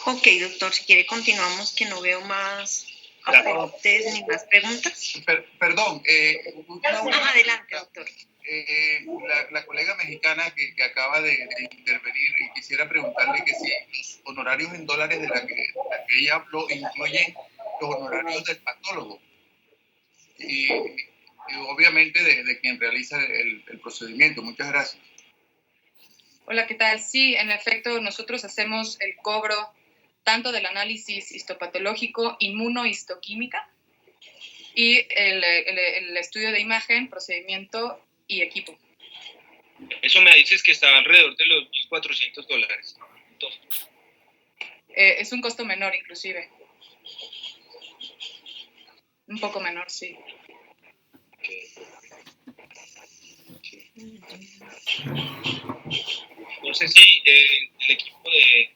Ok, doctor, si quiere continuamos, que no veo más aportes ni más preguntas. Perdón. Adelante, doctor. La colega mexicana que acaba de intervenir, y quisiera preguntarle que si los honorarios en dólares de la que ella habló incluyen los honorarios del patólogo y obviamente de quien realiza el procedimiento. Muchas gracias. Hola, ¿qué tal? Sí, en efecto, nosotros hacemos el cobro tanto del análisis histopatológico, inmunohistoquímica y el estudio de imagen, procedimiento y equipo. Eso me dices que estaba alrededor de los $1,400. Es un costo menor, inclusive. Un poco menor, sí. No sé si el equipo de